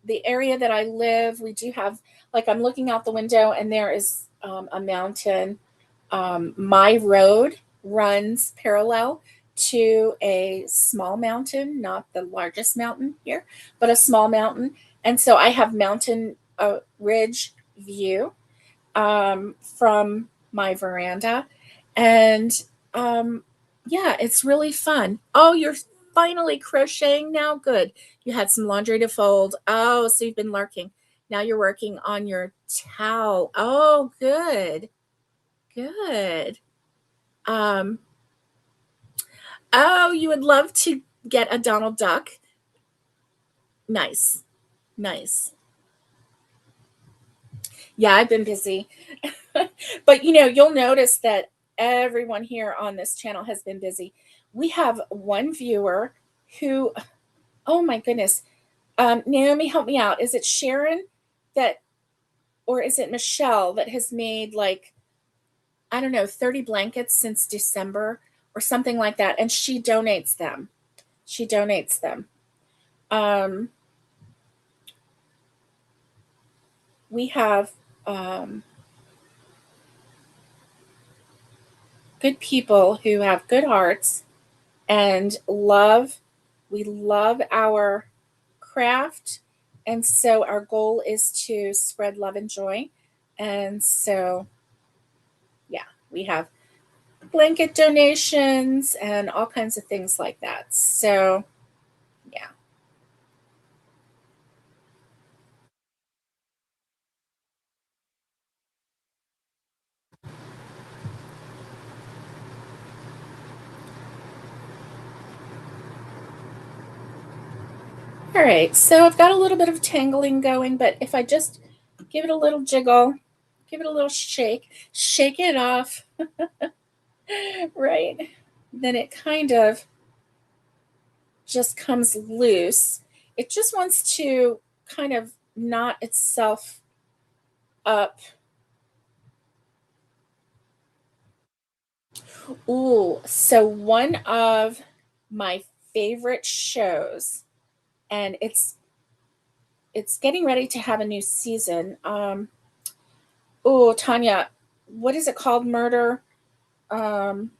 the area that I live, we do have, like, I'm looking out the window and there is a mountain. My road runs parallel to a small mountain, not the largest mountain here, but a small mountain. And so I have mountain ridge view from my veranda. And yeah, it's really fun. Oh, you're finally crocheting now? Good. You had some laundry to fold. Oh, so you've been lurking. Now you're working on your towel. Oh, good. Good. Um, oh, you would love to get a Donald Duck. Nice. Nice. Yeah, I've been busy. But you'll notice that everyone here on this channel has been busy. We have one viewer who, oh my goodness, Naomi, help me out. Is it Sharon that, or is it Michelle that has made like, I don't know, 30 blankets since December or something like that? And she donates them. She donates them. Um, we have good people who have good hearts and we love our craft And so our goal is to spread love and joy. And so, yeah, we have blanket donations and all kinds of things like that. So, yeah. All right. So I've got a little bit of tangling going, but if I just give it a little jiggle, give it a little shake, shake it off, right? Then it kind of just comes loose. It just wants to kind of knot itself up. Ooh, so one of my favorite shows, and it's getting ready to have a new season. Oh, Tanya, what is it called? Murder. Um,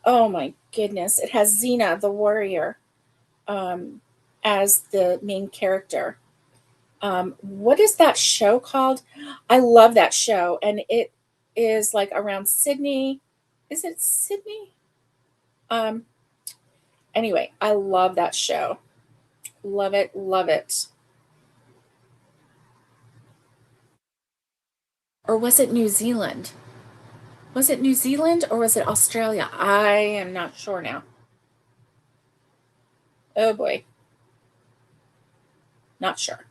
oh my goodness, it has Xena the warrior um, as the main character. What is that show called? I love that show, and it is like around Sydney. Is it Sydney? Um, anyway, I love that show. Love it, love it. Or was it New Zealand? Was it New Zealand or was it Australia? I am not sure now. Oh boy, not sure.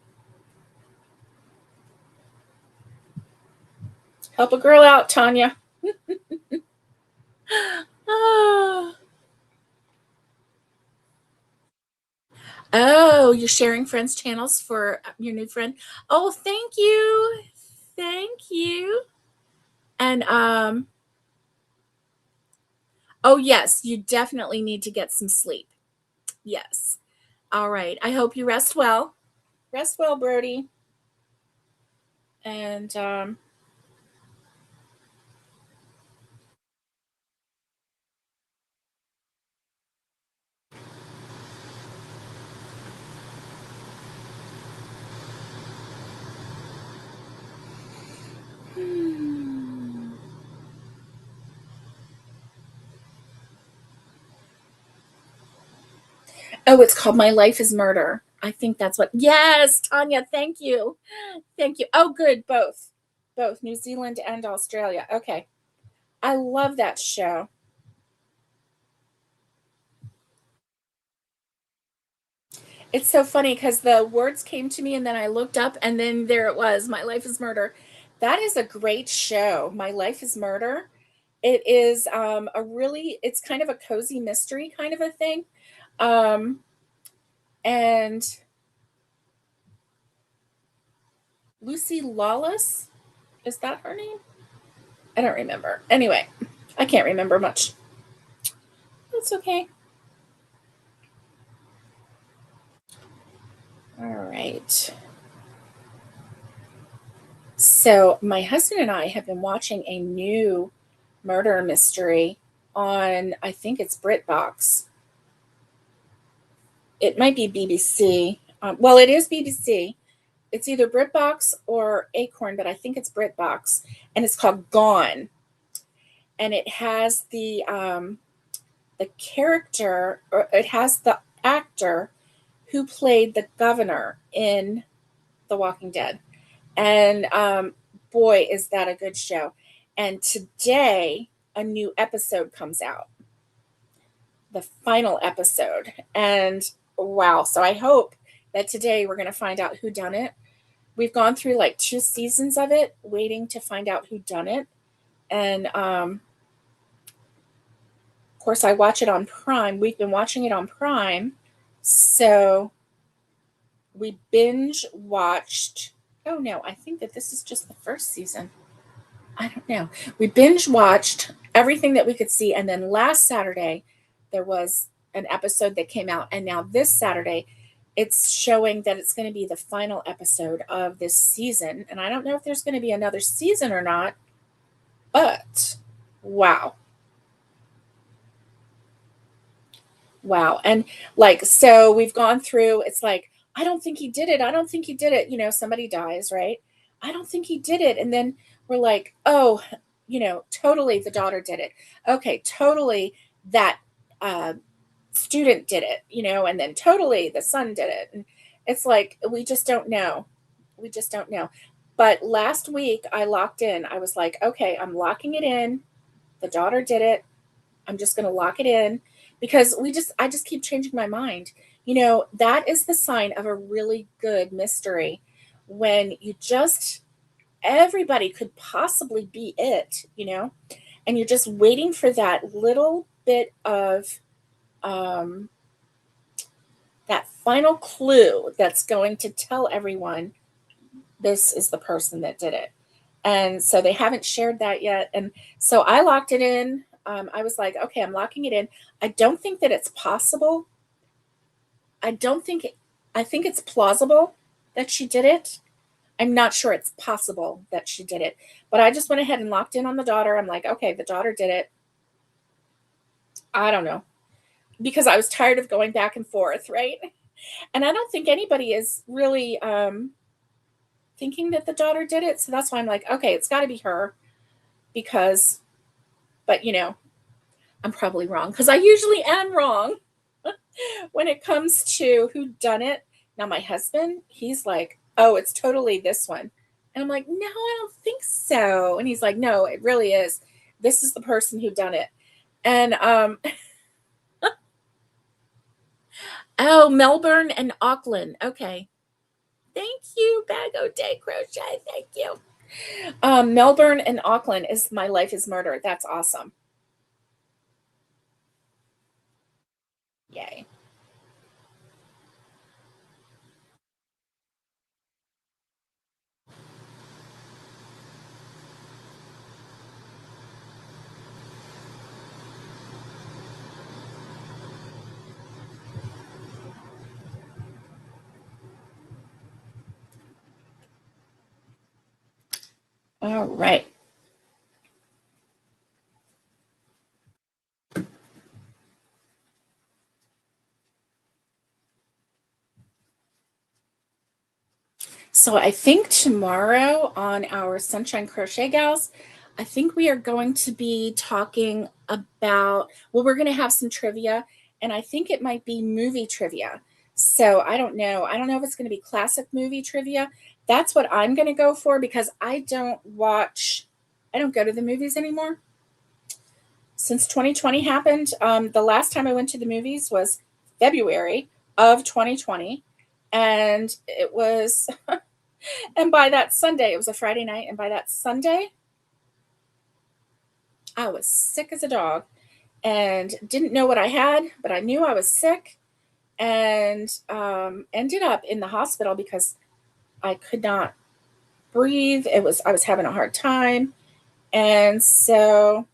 Help a girl out, Tanya. Oh, oh, you're sharing friends' channels for your new friend. Oh, thank you. Thank you. And oh yes, you definitely need to get some sleep. Yes. All right. I hope you rest well. Rest well, Brody. And hmm. Oh, it's called My Life is Murder. I think that's what. Yes, Tanya, thank you. Thank you. Oh, good. Both. Both New Zealand and Australia. Okay. I love that show. It's so funny because the words came to me and then I looked up and then there it was. My Life is Murder. That is a great show. My Life is Murder. It is a really, it's kind of a cozy mystery kind of a thing. Um, and Lucy Lawless, is that her name? I don't remember. Anyway, I can't remember much. That's okay. All right. So, my husband and I have been watching a new murder mystery on, I think it's BritBox. It might be BBC. Well, it is BBC. It's either BritBox or Acorn, but I think it's BritBox. And it's called Gone. And it has the character, or it has the actor who played the governor in The Walking Dead. And boy, is that a good show. And today, a new episode comes out, the final episode. And wow, so I hope that today we're going to find out who done it. We've gone through like 2 seasons of it, waiting to find out who done it. And of course, I watch it on Prime. We've been watching it on Prime. So we binge watched. Oh no, I think that this is just the first season. I don't know. We binge watched everything that we could see. And then last Saturday, there was an episode that came out. And now this Saturday, it's showing that it's going to be the final episode of this season. And I don't know if there's going to be another season or not, but wow. Wow. And like, so we've gone through, it's like, I don't think he did it. I don't think he did it. Somebody dies, right? I don't think he did it. And then we're like, oh, totally the daughter did it. Okay, totally that uh, student did it, and then totally the son did it. And it's like, we just don't know. We just don't know. But last week I locked in. I was like, okay, I'm locking it in. The daughter did it. I'm just going to lock it in because I just keep changing my mind. That is the sign of a really good mystery when you just, everybody could possibly be it, and you're just waiting for that little bit of, um, that final clue that's going to tell everyone this is the person that did it. And so they haven't shared that yet. And so I locked it in. I was like, okay, I'm locking it in. I don't think that it's possible. I don't think, I think it's plausible that she did it. I'm not sure it's possible that she did it, but I just went ahead and locked in on the daughter. I'm like, okay, the daughter did it. I don't know, because I was tired of going back and forth, right? And I don't think anybody is really thinking that the daughter did it. So that's why I'm like, okay, it's got to be her because, but I'm probably wrong because I usually am wrong when it comes to who done it. Now my husband, he's like, oh, it's totally this one. And I'm like, no, I don't think so. And he's like, no, it really is. This is the person who done it. And oh, Melbourne and Auckland. Okay. Thank you, Bag O' Day Crochet. Thank you. Melbourne and Auckland is My Life is Murder. That's awesome. Yay. All right. So I think tomorrow on our Sunshine Crochet Gals, I think we are going to be talking about, well, we're going to have some trivia, and I think it might be movie trivia. So I don't know. I don't know if it's going to be classic movie trivia. That's what I'm going to go for because I don't go to the movies anymore. Since 2020 happened, the last time I went to the movies was February of 2020. And it was and by that Sunday, it was a Friday night, and by that Sunday, I was sick as a dog and didn't know what I had, but I knew I was sick and ended up in the hospital because I could not breathe. I was having a hard time. And so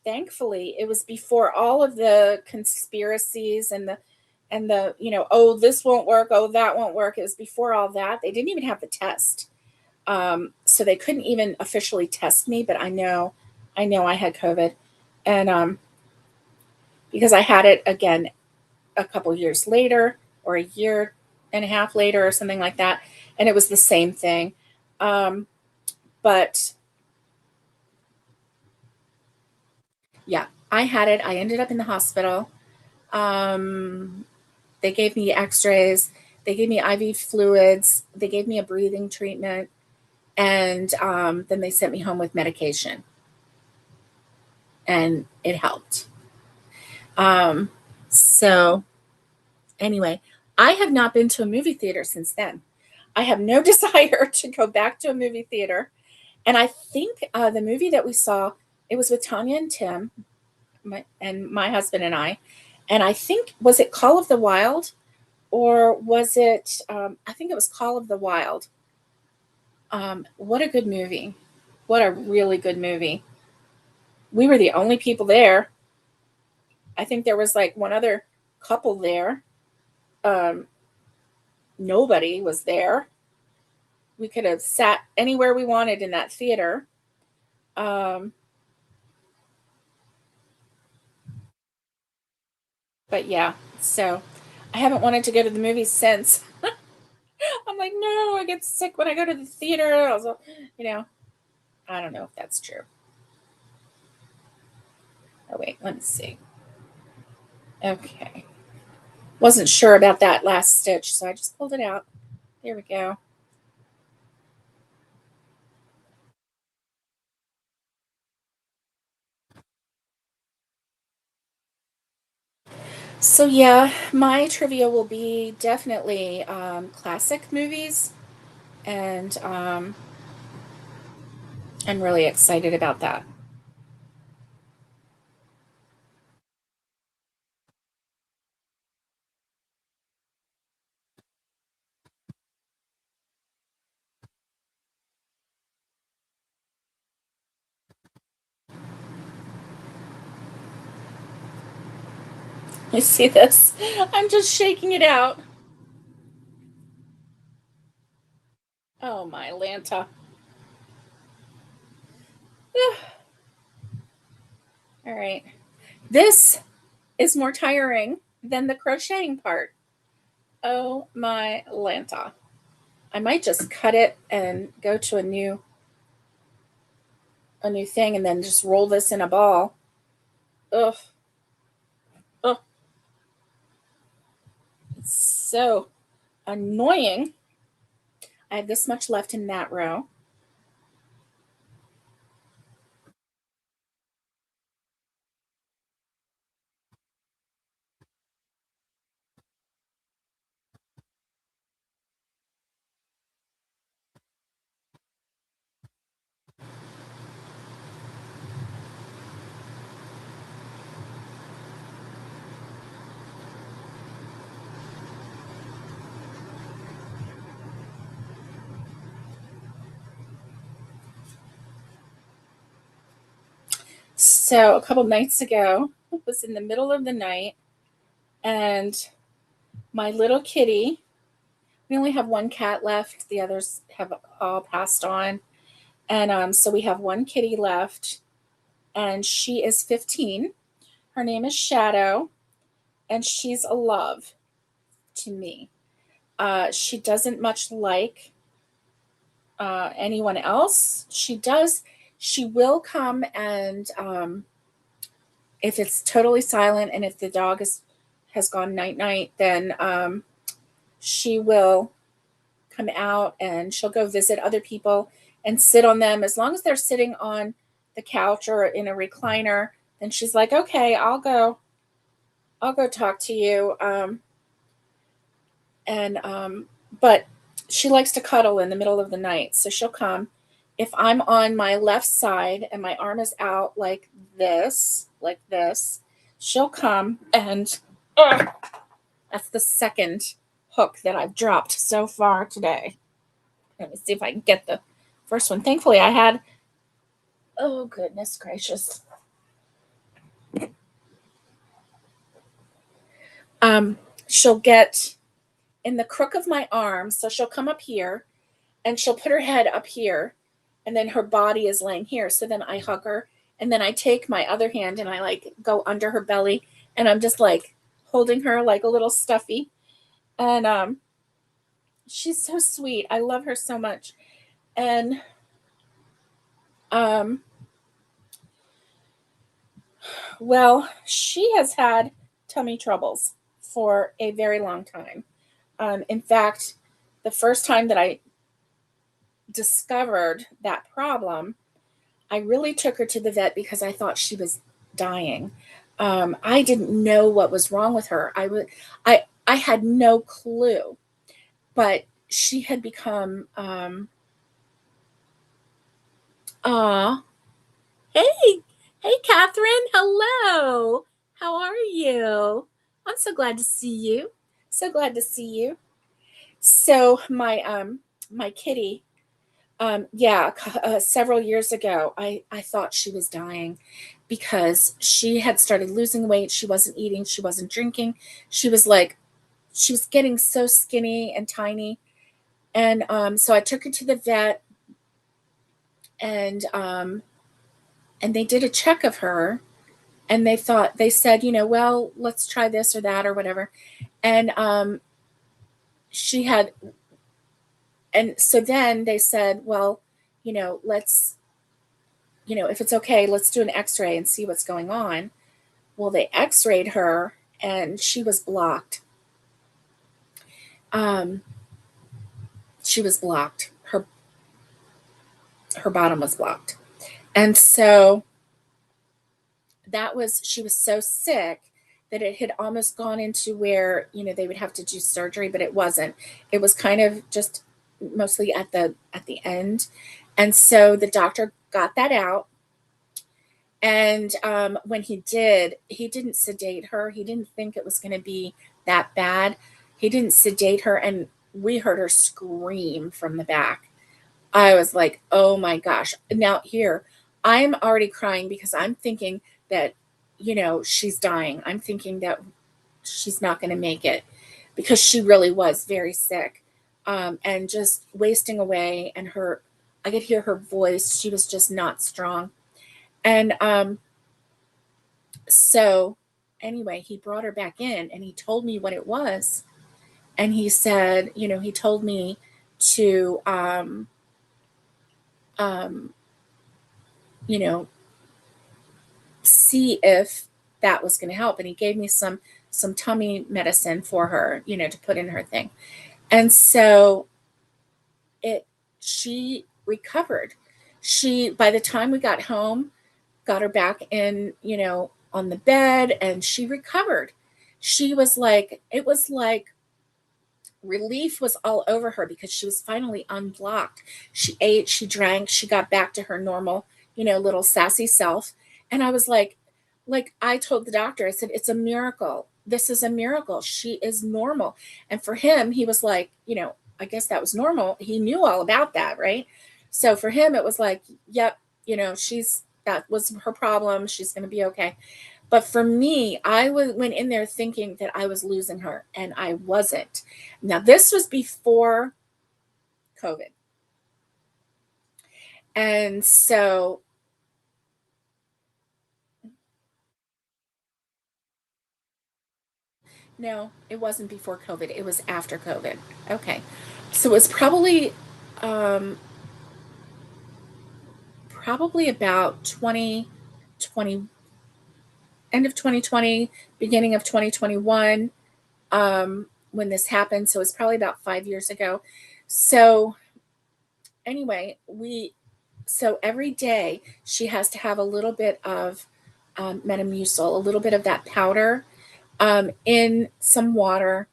thankfully it was before all of the conspiracies and the oh, this won't work, oh, that won't work. It was before all that. They didn't even have the test. So they couldn't even officially test me, but I know I had COVID, and because I had it again a couple years later, or a year and a half later, or something like that, and it was the same thing. Um, but yeah, I had it. I ended up in the hospital. Um, they gave me X-rays. They gave me IV fluids. They gave me a breathing treatment, and then they sent me home with medication, and it helped. Um, so anyway, I have not been to a movie theater since then. I have no desire to go back to a movie theater. And I think the movie that we saw, it was with Tanya and Tim, and my husband and I. And I think, was it Call of the Wild? Or was it, I think it was Call of the Wild. What a good movie. What a really good movie. We were the only people there. I think there was like one other couple there. Um, Nobody was there. We could have sat anywhere we wanted in that theater. Um, But yeah, so I haven't wanted to go to the movies since. I'm like, no, I get sick when I go to the theater. Also, you know, I don't know if that's true. Oh wait, let me see. Okay. Wasn't sure about that last stitch, so I just pulled it out. There we go. So yeah, my trivia will be definitely classic movies, and I'm really excited about that. You see this? I'm just shaking it out. Oh my Lanta. All right. This is more tiring than the crocheting part. Oh my Lanta. I might just cut it and go to a new thing and then just roll this in a ball. Ugh. Ugh. It's so annoying. I have this much left in that row. So a couple nights ago, it was in the middle of the night, and my little kitty, we only have one cat left. The others have all passed on. And so we have one kitty left, and she is 15. Her name is Shadow, and she's a love to me. She doesn't much like anyone else. She will come and if it's totally silent and if the dog has gone night night, then she will come out and she'll go visit other people and sit on them. As long as they're sitting on the couch or in a recliner, then she's like, okay, I'll go talk to you. And but she likes to cuddle in the middle of the night, so she'll come. If I'm on my left side and my arm is out like this, she'll come and ugh, that's the second hook that I've dropped so far today. Let me see if I can get the first one. Thankfully, I had. Oh goodness gracious! She'll get in the crook of my arm, so she'll come up here and she'll put her head up here and then her body is laying here. So then I hug her and then I take my other hand and I like go under her belly and I'm just like holding her like a little stuffy. And she's so sweet. I love her so much. And um well, she has had tummy troubles for a very long time. In fact, the first time that I discovered that problem, I really took her to the vet because I thought she was dying. I didn't know what was wrong with her. I had no clue, but she had become. Aw, hey, hey, Catherine. Hello. How are you? I'm so glad to see you. So glad to see you. So my kitty. Yeah, several years ago, I thought she was dying because she had started losing weight. She wasn't eating, she wasn't drinking. She was like, she was getting so skinny and tiny. And so I took her to the vet, and and they did a check of her, And they said, well, let's try this or that or whatever. And she had, and so then they said, well, let's, if it's okay, let's do an x-ray and see what's going on. Well, they x-rayed her and she was blocked. She was blocked. Her bottom was blocked. And so she was so sick that it had almost gone into where, they would have to do surgery, but it wasn't. It was kind of just mostly at the end. And so the doctor got that out. And when he didn't sedate her. He didn't think it was going to be that bad. He didn't sedate her, and we heard her scream from the back. I was like, oh my gosh. Now here, I'm already crying because I'm thinking that, she's dying. I'm thinking that she's not going to make it because she really was very sick, and just wasting away. And I could hear her voice. She was just not strong. And so anyway, he brought her back in and he told me what it was. And he said, he told me to, you know, see if that was going to help. And he gave me some tummy medicine for her, to put in her thing. And so she recovered. By the time we got home, got her back in, on the bed, and she recovered. She was like, it was like relief was all over her because she was finally unblocked. She ate, she drank, she got back to her normal, little sassy self. And I was like I told the doctor, I said, it's a miracle. This is a miracle. She is normal. And for him, he was like, I guess that was normal. He knew all about that, right? So for him, it was like, yep, that was her problem. She's going to be okay. But for me, I went in there thinking that I was losing her, and I wasn't. Now, this was before COVID. And so, no, it wasn't before COVID. It was after COVID. Okay. So it was um, probably about 2020, end of 2020, beginning of 2021, when this happened. So it's probably about 5 years ago. So anyway, so every day she has to have a little bit of Metamucil, a little bit of that powder, in some water.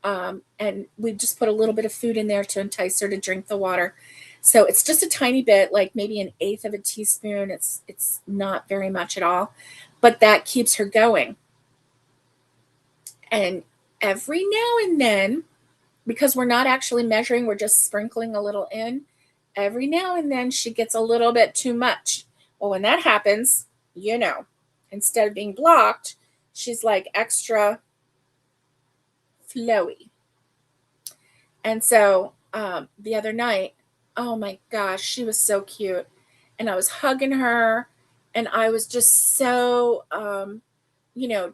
And we just put a little bit of food in there to entice her to drink the water. So it's just a tiny bit, like maybe an eighth of a teaspoon. It's not very much at all, but that keeps her going. And every now and then, because we're not actually measuring, we're just sprinkling a little in, every now and then she gets a little bit too much. Well, when that happens, instead of being blocked, she's like extra flowy. And so the other night, oh my gosh, she was so cute. And I was hugging her, and I was just so,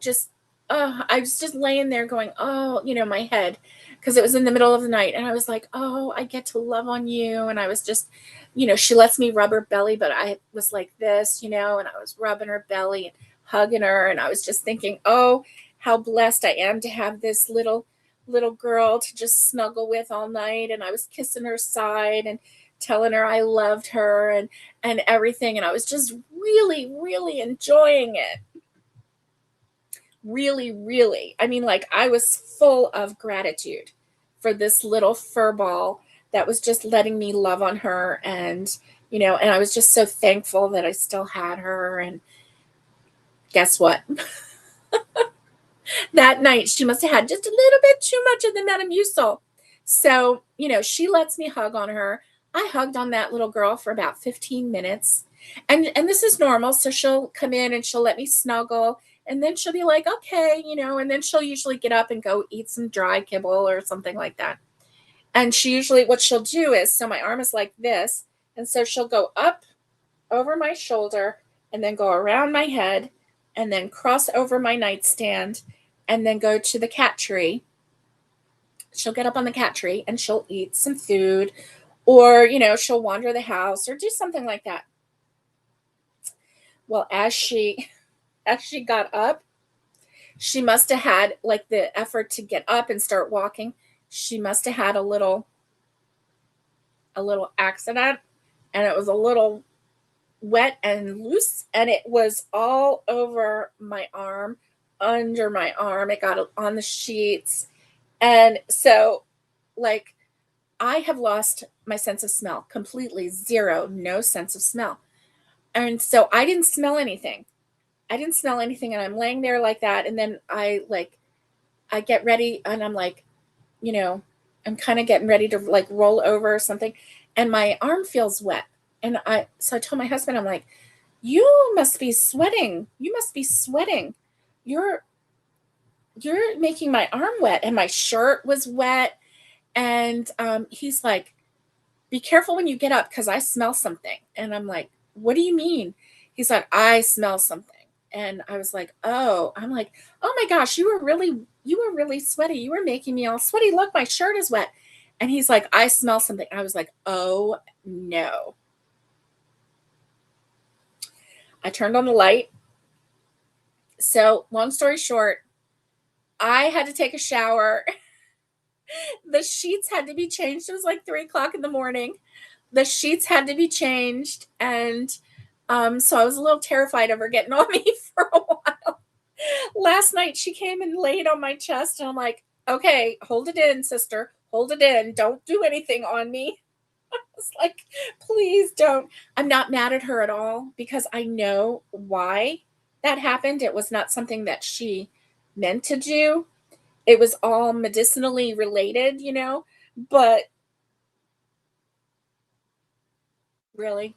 just, I was just laying there going, oh, my head, because it was in the middle of the night. And I was like, oh, I get to love on you. And I was just, she lets me rub her belly, but I was like this, and I was rubbing her belly and hugging her. And I was just thinking, oh, how blessed I am to have this little girl to just snuggle with all night. And I was kissing her side and telling her I loved her and everything. And I was just really, really enjoying it. Really, really. I mean, like, I was full of gratitude for this little fur ball that was just letting me love on her. And, and I was just so thankful that I still had her. And guess what? That night, she must have had just a little bit too much of the Metamucil. So, she lets me hug on her. I hugged on that little girl for about 15 minutes. And this is normal. So she'll come in and she'll let me snuggle. And then she'll be like, okay, and then she'll usually get up and go eat some dry kibble or something like that. And what she'll do is, so my arm is like this. And so she'll go up over my shoulder and then go around my head and then cross over my nightstand and then go to the cat tree. She'll get up on the cat tree and she'll eat some food, or, she'll wander the house or do something like that. Well, as she got up, she must have had, like, the effort to get up and start walking. She must have had a little accident, and it was a little wet and loose, and it was all over my arm, under my arm. It got on the sheets. And so, like, I have lost my sense of smell completely. Zero, no sense of smell. And so I didn't smell anything. I didn't smell anything. And I'm laying there like that. And then I get ready and I'm like, you know, I'm kind of getting ready to like roll over or something. And my arm feels wet. So I told my husband, I'm like, you must be sweating. You must be sweating. You're making my arm wet. And my shirt was wet. And he's like, be careful when you get up because I smell something. And I'm like, what do you mean? He's like, I smell something. And I was like, oh, I'm like, oh my gosh, you were really sweaty. You were making me all sweaty. Look, my shirt is wet. And he's like, I smell something. I was like, oh no. I turned on the light. So long story short, I had to take a shower. The sheets had to be changed. It was like 3:00 in the morning. The sheets had to be changed. And so I was a little terrified of her getting on me for a while. Last night she came and laid on my chest, and I'm like, okay, hold it in, sister. Hold it in. Don't do anything on me. It's like, please don't. I'm not mad at her at all because I know why that happened. It was not something that she meant to do. It was all medicinally related, but really,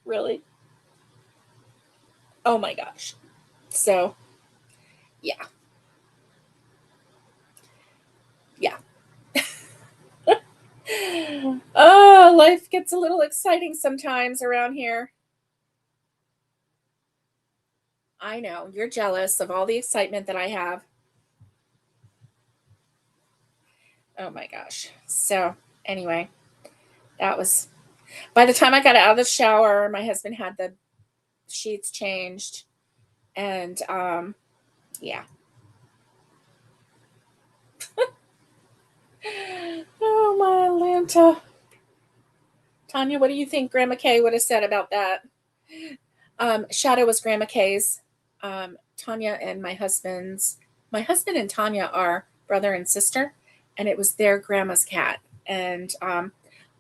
really. Oh my gosh. So, yeah. Yeah. Oh, life gets a little exciting sometimes around here. I know. You're jealous of all the excitement that I have. Oh my gosh. So, anyway, that was by the time I got out of the shower, my husband had the sheets changed. And yeah. Oh my Atlanta. Tanya, what do you think Grandma Kay would have said about that? Shadow was Grandma Kay's. Tanya and my husband and Tanya are brother and sister, and it was their grandma's cat. And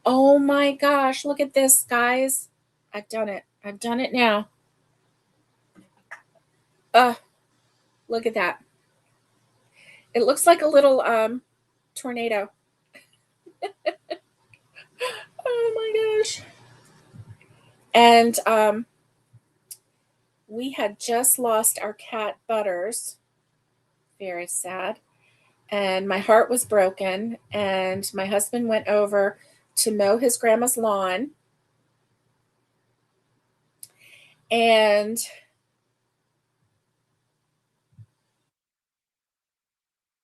oh my gosh, look at this, guys. I've done it. I've done it now. Look at that. It looks like a little tornado. Oh my gosh. And we had just lost our cat Butters. Very sad. And my heart was broken. And my husband went over to mow his grandma's lawn. And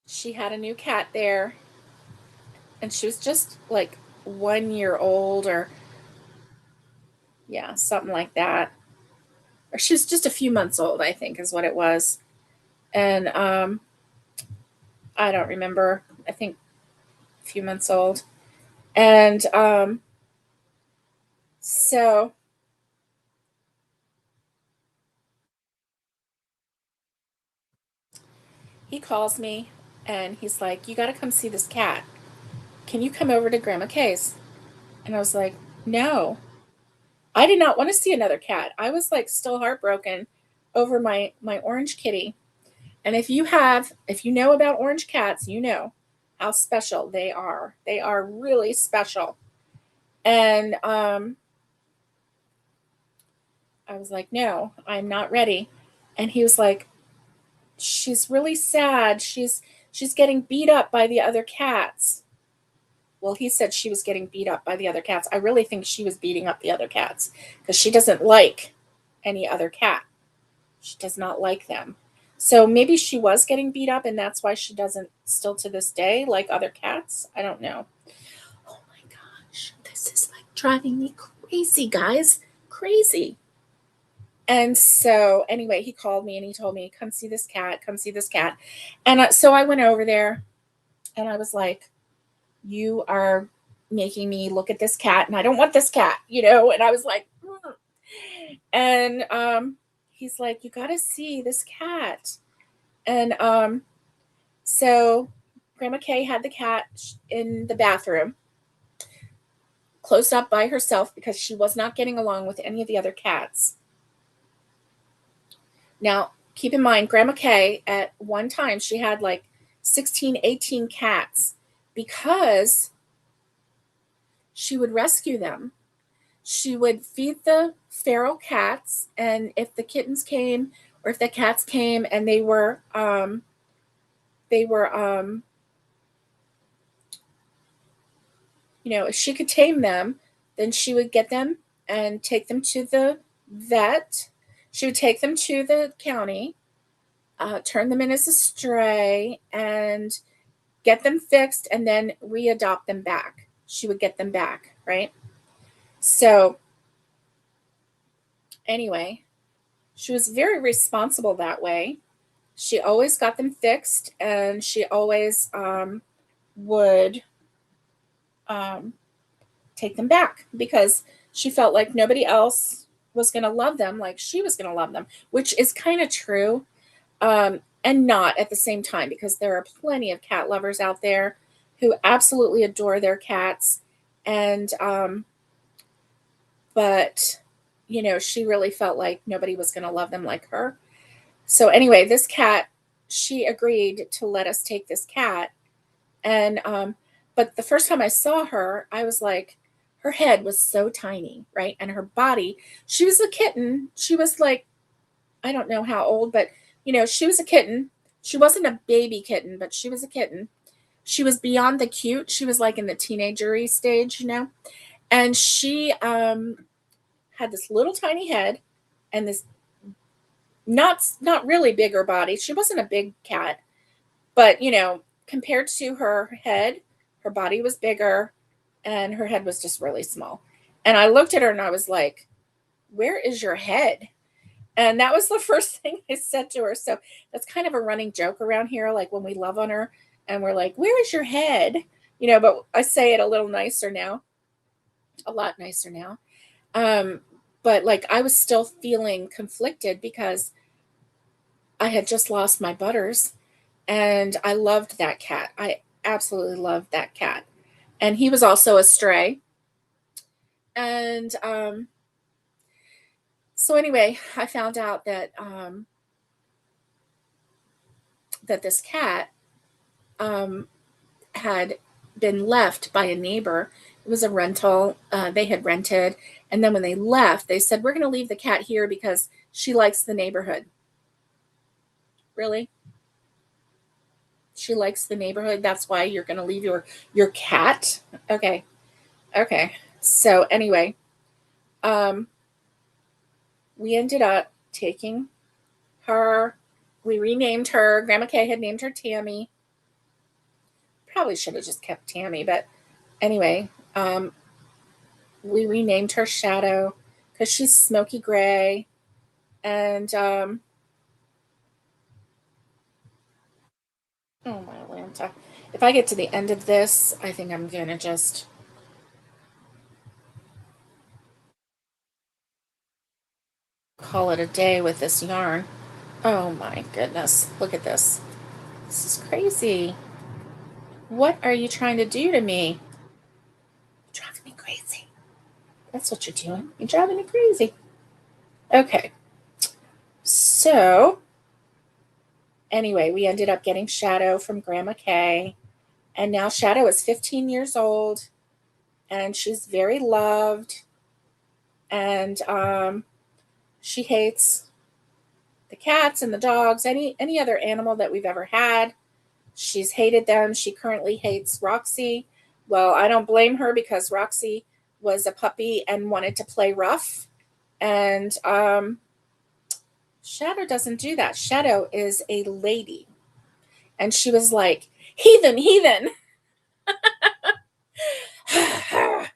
she had a new cat there. And she was just like 1 year old, or yeah, something like that. Or she was just a few months old, I think is what it was. And I don't remember. I think a few months old. And so he calls me and he's like, you got to come see this cat. Can you come over to Grandma Kay's? And I was like, no, I did not want to see another cat. I was like still heartbroken over my orange kitty. And if you know about orange cats, you know how special they are. They are really special. And I was like, no, I'm not ready. And he was like, she's really sad. She's getting beat up by the other cats. Well, he said she was getting beat up by the other cats. I really think she was beating up the other cats because she doesn't like any other cat. She does not like them. So maybe she was getting beat up and that's why she doesn't still to this day like other cats. I don't know. Oh my gosh, this is like driving me crazy, guys. Crazy. And so anyway, he called me and he told me, come see this cat, come see this cat. And so I went over there and I was like, you are making me look at this cat and I don't want this cat, you know? And I was like, "Mm." And he's like, you got to see this cat. And so Grandma Kay had the cat in the bathroom, closed up by herself because she was not getting along with any of the other cats. Now, keep in mind, Grandma Kay, at one time, she had like 16, 18 cats because she would rescue them. She would feed the feral cats, and if the kittens came or if the cats came and they were you know, if she could tame them, then she would get them and take them to the vet. She would take them to the county, turn them in as a stray, and get them fixed, and then readopt them back. She would get them back, right? So, anyway, she was very responsible that way. She always got them fixed, and she always would take them back because she felt like nobody else was going to love them like she was going to love them, which is kind of true, and not at the same time, because there are plenty of cat lovers out there who absolutely adore their cats. And, but, you know, she really felt like nobody was going to love them like her. So, anyway, this cat, she agreed to let us take this cat. And, but the first time I saw her, I was like, her head was so tiny, right? And her body, she was a kitten. She was like, I don't know how old, but you know, she was a kitten. She wasn't a baby kitten, but she was a kitten. She was beyond the cute. She was like in the teenagery stage, you know. And she had this little tiny head and this not really bigger body. She wasn't a big cat, but you know, compared to her head, her body was bigger and her head was just really small. And I looked at her and I was like, where is your head? And that was the first thing I said to her. So that's kind of a running joke around here, like when we love on her and we're like, where is your head? You know, but I say it a little nicer now, a lot nicer now. But like I was still feeling conflicted because I had just lost my Butters and I loved that cat. I absolutely loved that cat. And he was also a stray. And so anyway, I found out that that this cat had been left by a neighbor. It was a rental. They had rented. And then when they left, they said, we're going to leave the cat here because she likes the neighborhood. Really? She likes the neighborhood. That's why you're going to leave your cat? Okay. Okay. So anyway, we ended up taking her. We renamed her. Grandma Kay had named her Tammy. Probably should have just kept Tammy, but anyway, we renamed her Shadow because she's smoky gray. And oh my Atlanta. If I get to the end of this, I think I'm gonna just call it a day with this yarn. Oh my goodness. Look at this. This is crazy. What are you trying to do to me? You're driving me crazy. That's what you're doing. You're driving me crazy. Okay. So, anyway, we ended up getting Shadow from Grandma Kay. And now Shadow is 15 years old. And she's very loved. And she hates the cats and the dogs, any other animal that we've ever had. She's hated them. She currently hates Roxy. Well, I don't blame her because Roxy was a puppy and wanted to play rough. And Shadow doesn't do that. Shadow is a lady. And she was like, heathen, heathen.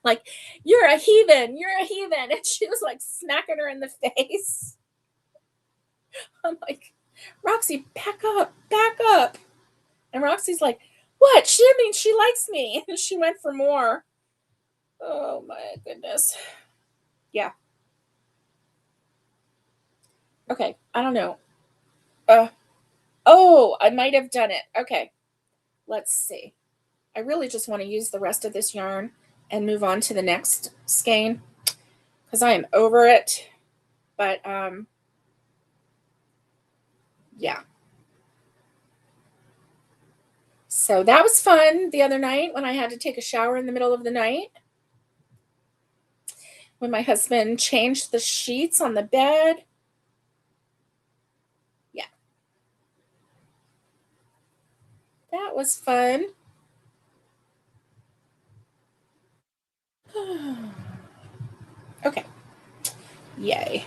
Like, you're a heathen, you're a heathen. And she was like smacking her in the face. I'm like, Roxy, back up, back up. And Roxy's like, what? I mean, she likes me. And she went for more. Oh my goodness. Yeah. Okay. I don't know. Oh, I might have done it. Okay. Let's see. I really just want to use the rest of this yarn and move on to the next skein because I am over it. But yeah. So that was fun the other night when I had to take a shower in the middle of the night. When my husband changed the sheets on the bed. Yeah. That was fun. Okay. Yay.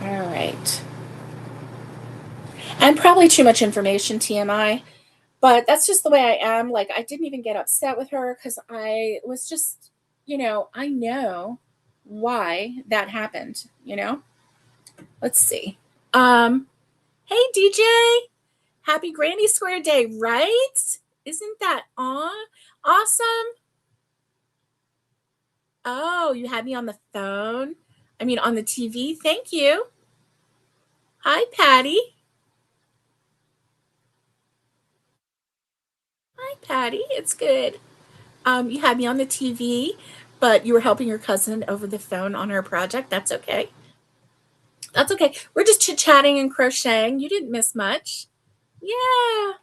All right. And probably too much information, TMI, but that's just the way I am. Like, I didn't even get upset with her because I was just, I know why that happened, Let's see. Um, hey DJ, happy Granny Square Day, right? Isn't that awesome? Oh, you had me on the phone. I mean, on the TV. Thank you. Hi, Patty. Hi, Patty. It's good. You had me on the TV, but you were helping your cousin over the phone on her project. That's okay. That's okay. We're just chit chatting and crocheting. You didn't miss much. Yeah.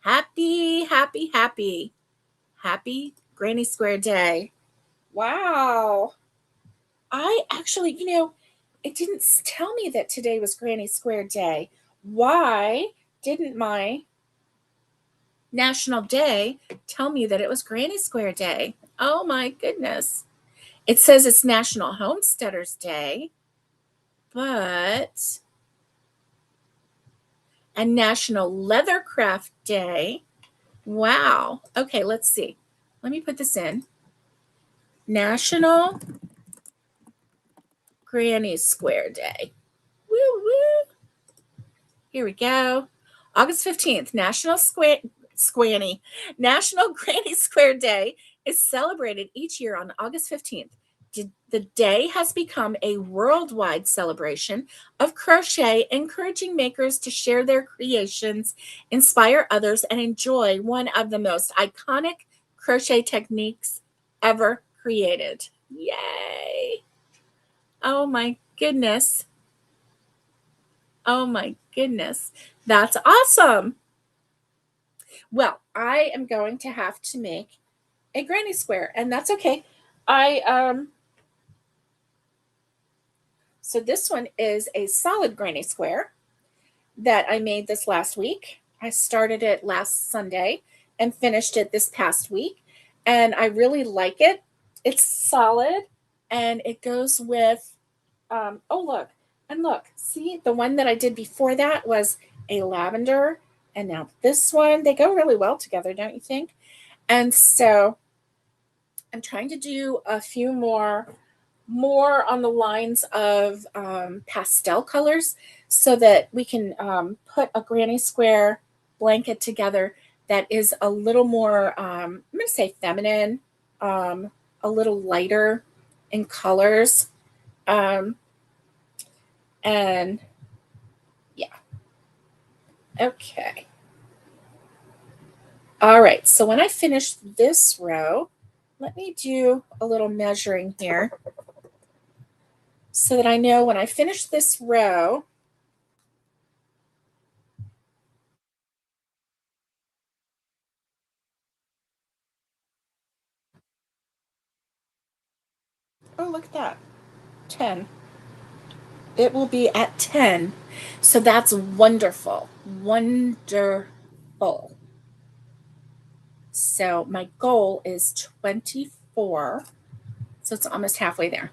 Happy, happy, happy. Happy Granny Square Day. Wow. I actually, it didn't tell me that today was Granny Square Day. Why didn't my national day tell me that it was Granny Square Day? Oh my goodness. It says it's National Homesteaders Day, but and National Leathercraft Day. Wow. Okay, let's see. Let me put this in. National Granny Square Day. Woo woo. Here we go. August 15th, National Granny Square Day is celebrated each year on August 15th. The day has become a worldwide celebration of crochet, encouraging makers to share their creations, inspire others, and enjoy one of the most iconic crochet techniques ever created. Yay! Oh my goodness. Oh my goodness. That's awesome. Well, I am going to have to make a granny square, and that's okay. I so this one is a solid granny square that I made this last week. I started it last Sunday and finished it this past week, and I really like it. It's solid, and it goes with oh look, and look, see, the one that I did before that was a lavender, and now this one, they go really well together, don't you think? And so I'm trying to do a few more on the lines of pastel colors so that we can put a granny square blanket together that is a little more I'm going to say feminine, a little lighter in colors, um, and yeah. Okay. All right, so when I finish this row, let me do a little measuring here so that I know when I finish this row. Oh, look at that. 10. It will be at 10. So that's wonderful. Wonderful. So my goal is 24. So it's almost halfway there.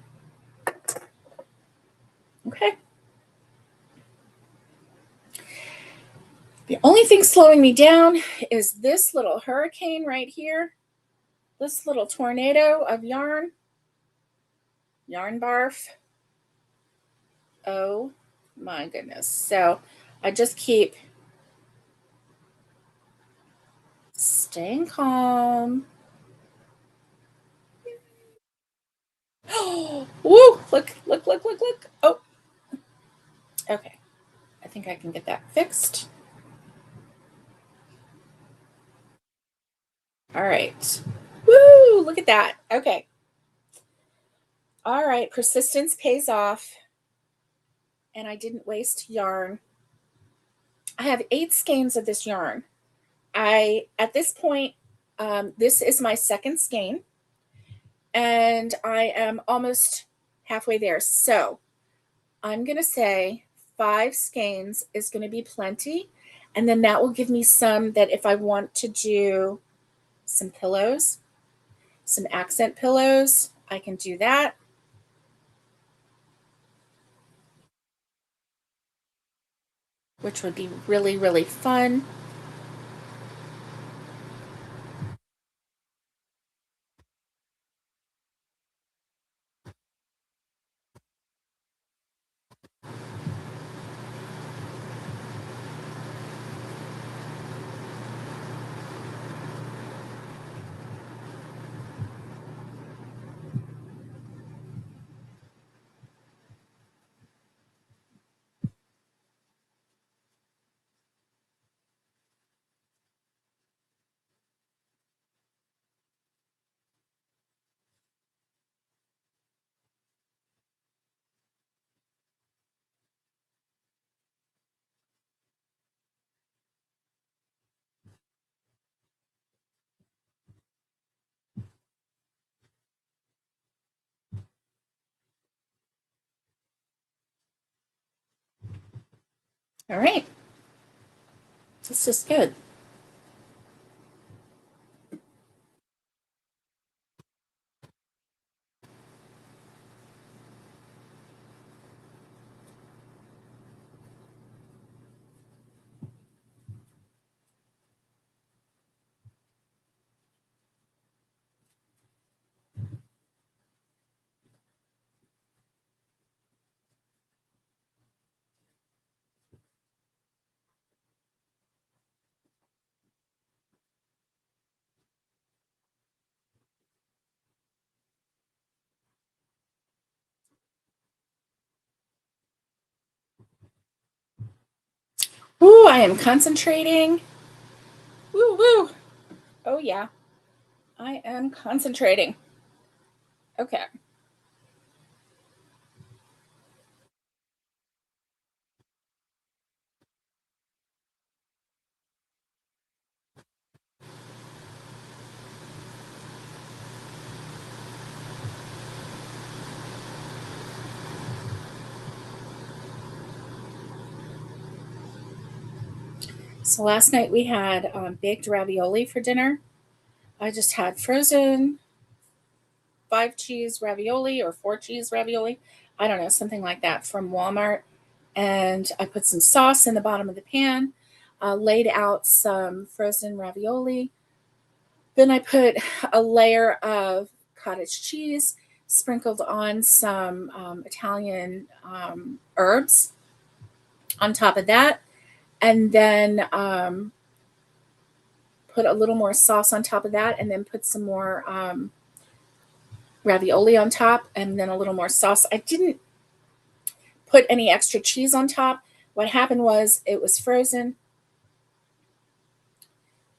Okay. The only thing slowing me down is this little hurricane right here. This little tornado of yarn barf. Oh my goodness. So I just keep staying calm. Woo! Look. Oh, okay. I think I can get that fixed. All right. Woo! Look at that. Okay. All right. Persistence pays off. And I didn't waste yarn. I have 8 skeins of this yarn. At this point, this is my second skein, and I am almost halfway there. So I'm going to say 5 skeins is going to be plenty. And then that will give me some that if I want to do some pillows, some accent pillows, I can do that. Which would be really, really fun. All right. This is good. Ooh, I am concentrating. Woo, woo. Oh, yeah. I am concentrating. Okay. So last night we had baked ravioli for dinner. I just had frozen 5 cheese ravioli or 4 cheese ravioli. I don't know, something like that from Walmart. And I put some sauce in the bottom of the pan, laid out some frozen ravioli. Then I put a layer of cottage cheese, sprinkled on some Italian herbs on top of that, and then put a little more sauce on top of that, and then put some more ravioli on top, and then a little more sauce. I didn't put any extra cheese on top. What happened was it was frozen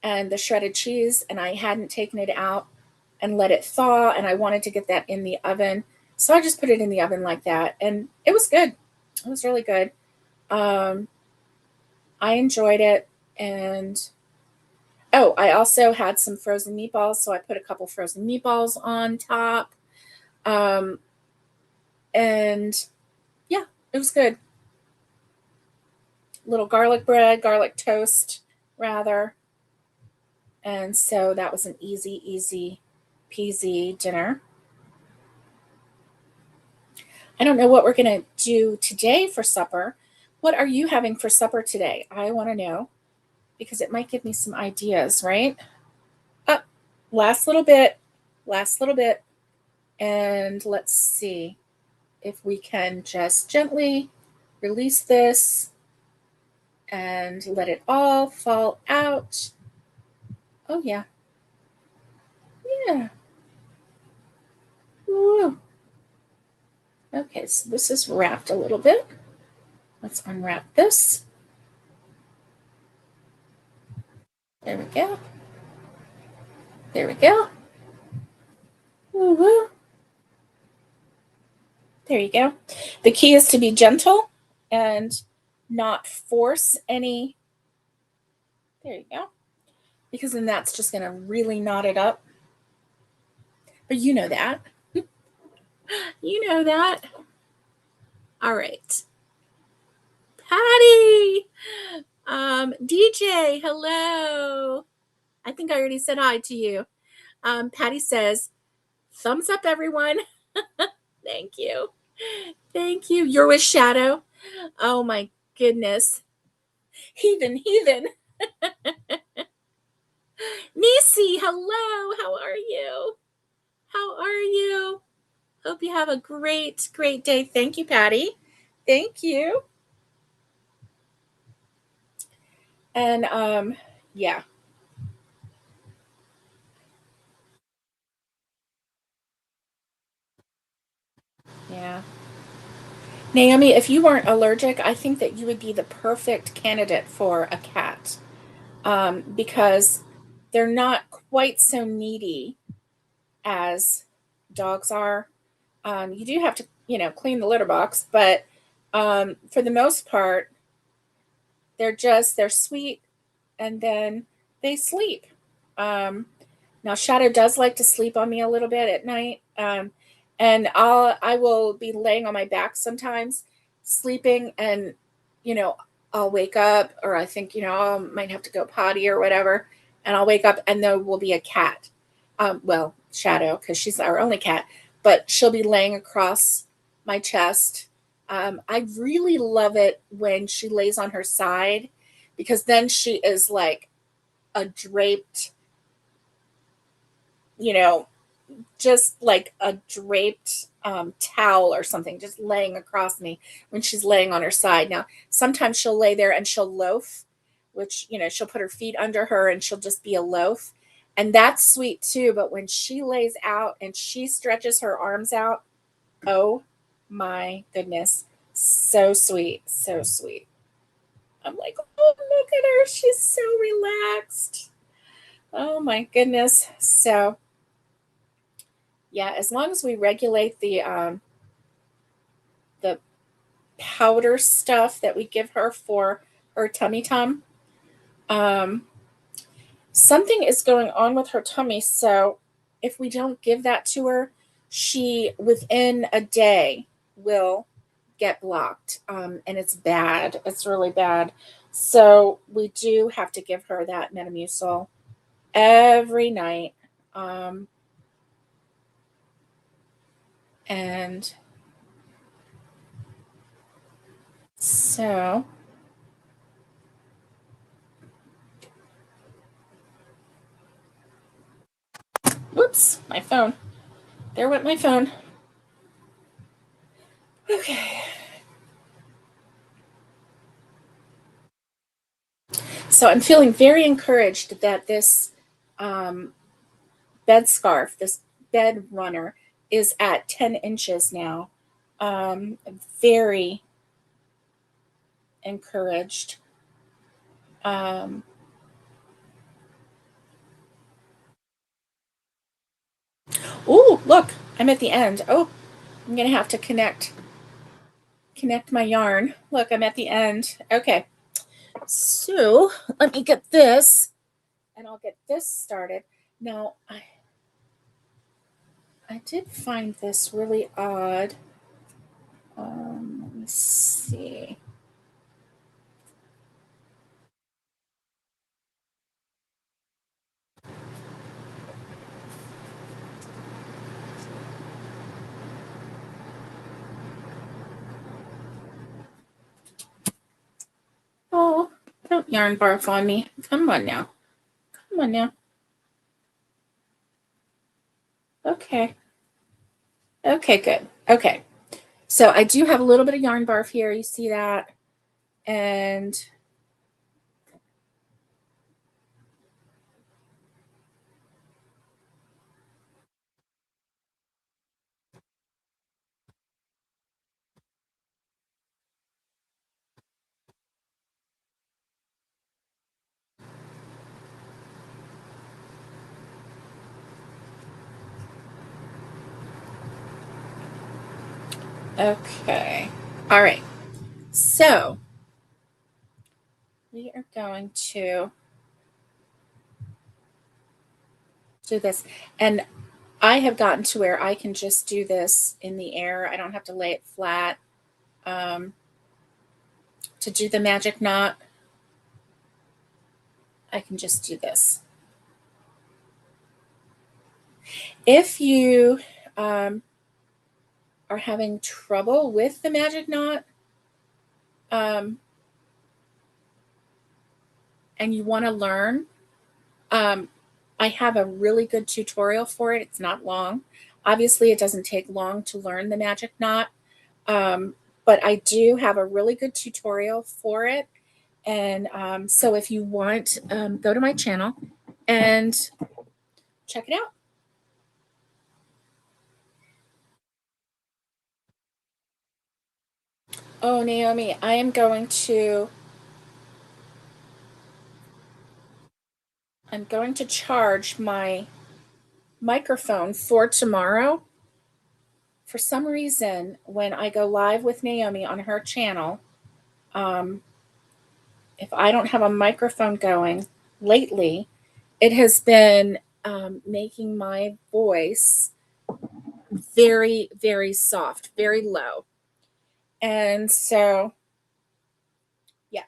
and the shredded cheese, and I hadn't taken it out and let it thaw, and I wanted to get that in the oven. So I just put it in the oven like that, and it was good. It was really good. Um, I enjoyed it. And oh, I also had some frozen meatballs, so I put a couple frozen meatballs on top. Um, and yeah, it was good. Little garlic bread, garlic toast, rather. And so that was an easy peasy dinner. I don't know what we're going to do today for supper. What are you having for supper today? I want to know because it might give me some ideas, right? Up, last little bit, last little bit. And let's see if we can just gently release this and let it all fall out. Oh, yeah. Yeah. Woo. Okay, so this is wrapped a little bit. Let's unwrap this. There we go. There we go. Woo-woo. There you go. The key is to be gentle and not force any. There you go. Because then that's just going to really knot it up. But you know that. You know that. All right. Patty. DJ, hello. I think I already said hi to you. Patty says, thumbs up, everyone. Thank you. Thank you. You're with Shadow. Oh my goodness. Heathen. Nisi, hello. How are you? How are you? Hope you have a great day. Thank you, Patty. Thank you. And yeah. Yeah. Naomi, if you weren't allergic, I think that you would be the perfect candidate for a cat because they're not quite so needy as dogs are. You do have to, clean the litter box, but for the most part, they're sweet and then they sleep. Um, Now Shadow does like to sleep on me a little bit at night. And I will be laying on my back sometimes, sleeping, and you know, I'll wake up, or I think, I might have to go potty or whatever, and I'll wake up and there will be a cat. Well, Shadow, because she's our only cat, but she'll be laying across my chest. I really love it when she lays on her side because then she is like a draped, you know, just like a draped towel or something just laying across me when she's laying on her side. Now, sometimes she'll lay there and she'll loaf, which, she'll put her feet under her and she'll just be a loaf. And that's sweet too. But when she lays out and she stretches her arms out, oh my goodness. So sweet. So sweet. I'm like, oh, look at her. She's so relaxed. Oh my goodness. So, yeah, as long as we regulate the powder stuff that we give her for her tummy tum, um, something is going on with her tummy. So if we don't give that to her, she within a day will get blocked, and it's bad. It's really bad. So we do have to give her that Metamucil every night. And so, whoops, my phone. There went my phone. Okay. So I'm feeling very encouraged that this um, bed scarf, this bed runner, is at 10 inches now. Um, very encouraged. Um, oh, look, I'm at the end. Oh, I'm gonna have to connect my yarn. Look, I'm at the end. Okay, so let me get this, and I'll get this started. Now, I did find this really odd. Let me see. yarn barf on me. Come on now. Come on now. Okay. Okay, good. Okay. So I do have a little bit of yarn barf here. You see that? And okay. All right. So we are going to do this. And I have gotten to where I can just do this in the air. I don't have to lay it flat to do the magic knot. I can just do this. If you are having trouble with the magic knot and you want to learn, I have a really good tutorial for it. It's not long. Obviously, it doesn't take long to learn the magic knot, but I do have a really good tutorial for it. And so if you want, go to my channel and check it out. Oh, Naomi, I'm going to charge my microphone for tomorrow. For some reason, when I go live with Naomi on her channel, um, if I don't have a microphone going lately, it has been making my voice very, very soft, very low. And so, yeah.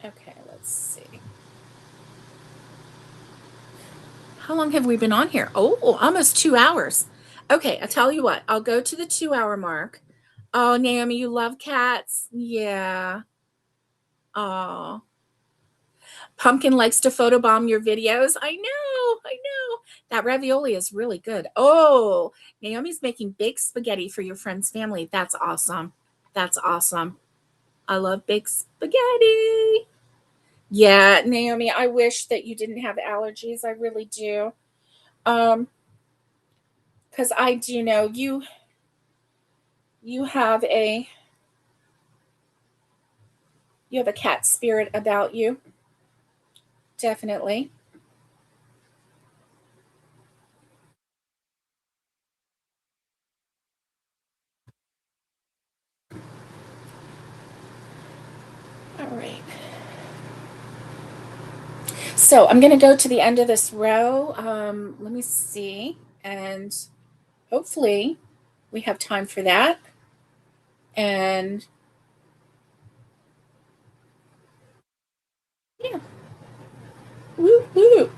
Okay, let's see. How long have we been on here? Oh, almost 2 hours. Okay, I'll tell you what, I'll go to the 2 hour mark. Oh, Naomi, you love cats? Yeah. Oh. Pumpkin likes to photobomb your videos. I know, I know. That ravioli is really good. Oh, Naomi's making baked spaghetti for your friend's family. That's awesome. That's awesome. I love baked spaghetti. Yeah, Naomi, I wish that you didn't have allergies. I really do. Um, because I do know you have a you have a cat spirit about you. Definitely. All right. So I'm going to go to the end of this row. Let me see. And hopefully we have time for that. And yeah. Woo, woo.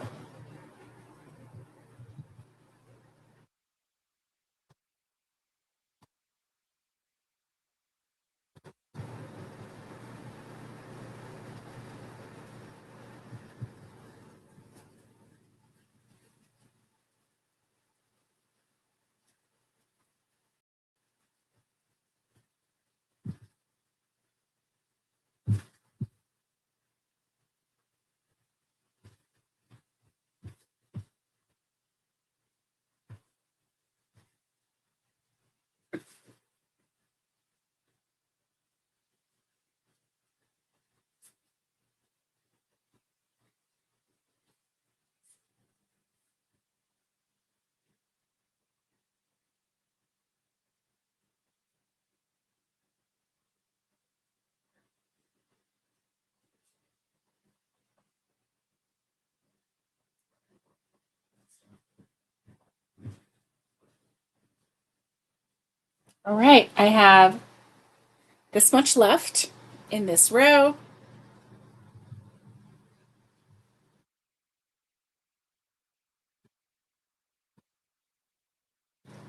All right. I have this much left in this row.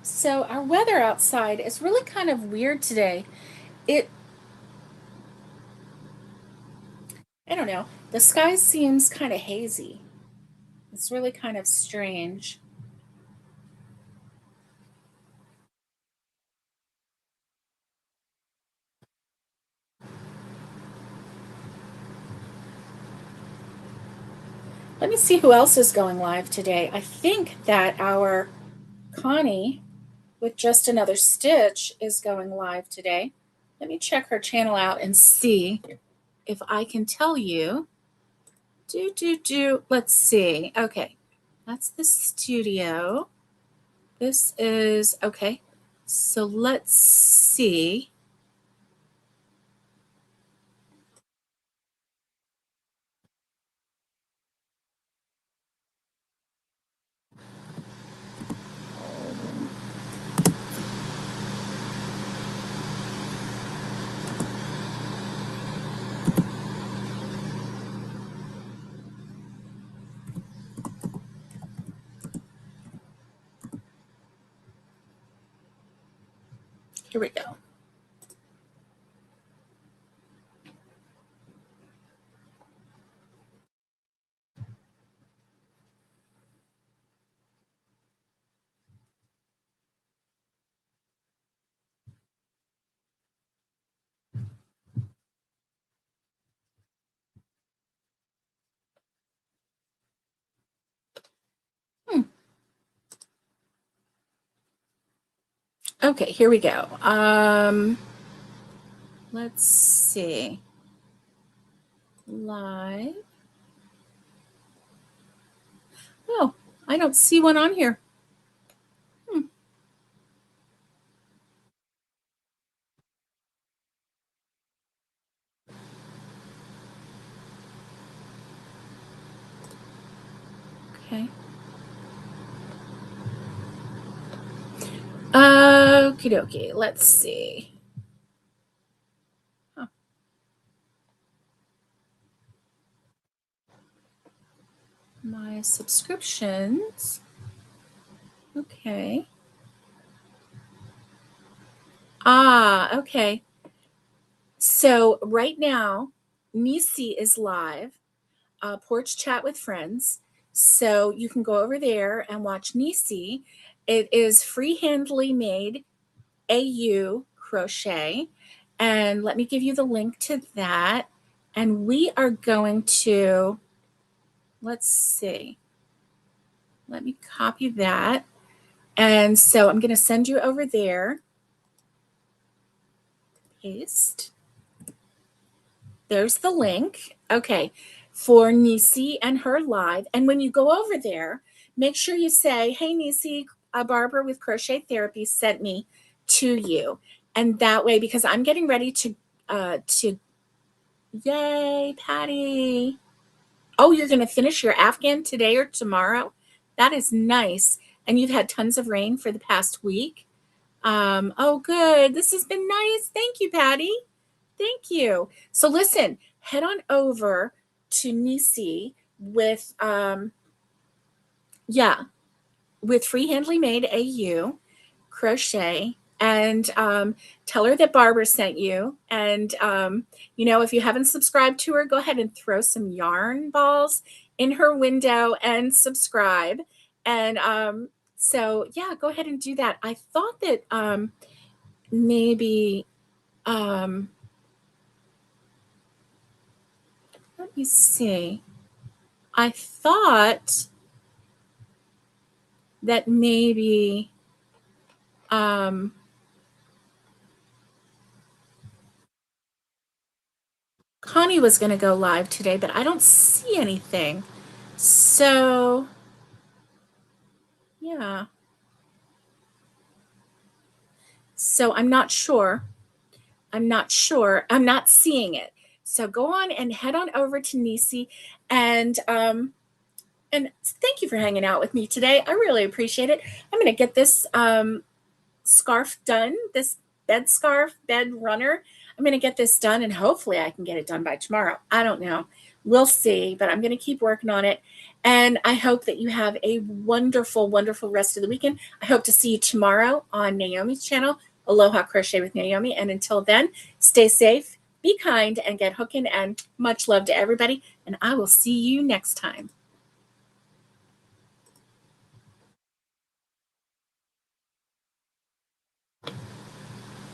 So our weather outside is really kind of weird today. It, I don't know, the sky seems kind of hazy. It's really kind of strange. Let me see who else is going live today. I think that our Connie with Just Another Stitch is going live today. Let me check her channel out and see if I can tell you. Let's see. Okay. That's the studio. This is okay. So let's see. Here we go. Hmm. Okay, here we go. Let's see. Live. Oh, I don't see one on here. Hmm. Okay. Okie dokie. Let's see. Huh. My subscriptions. Okay. Okay. So right now, Nisi is live, Porch Chat with Friends. So you can go over there and watch Nisi. It is freehandly made AU crochet. And let me give you the link to that. And we are going to, let's see, let me copy that. And so I'm going to send you over there. Paste. There's the link. Okay. For Nisi and her live. And when you go over there, make sure you say, hey, Nisi, Barbara with Crochet Therapy sent me to you. And that way, because I'm getting ready to, yay, Patty. Oh, you're going to finish your Afghan today or tomorrow? That is nice. And you've had tons of rain for the past week. Oh, good. This has been nice. Thank you, Patty. Thank you. So listen, head on over to Nisi with yeah, with Freehandly Made AU crochet and tell her that Barbara sent you. And if you haven't subscribed to her, go ahead and throw some yarn balls in her window and subscribe. And so yeah, go ahead and do that. I thought that maybe let me see. I thought that maybe um, Connie was going to go live today, but I don't see anything. So, yeah. So I'm not sure. I'm not sure. I'm not seeing it. So go on and head on over to Nisi and thank you for hanging out with me today. I really appreciate it. I'm going to get this scarf done, this bed scarf, bed runner. I'm going to get this done and hopefully I can get it done by tomorrow. I don't know. We'll see, but I'm going to keep working on it. And I hope that you have a wonderful, wonderful rest of the weekend. I hope to see you tomorrow on Naomi's channel, Aloha Crochet with Naomi. And until then, stay safe, be kind, and get hooking. And much love to everybody. And I will see you next time.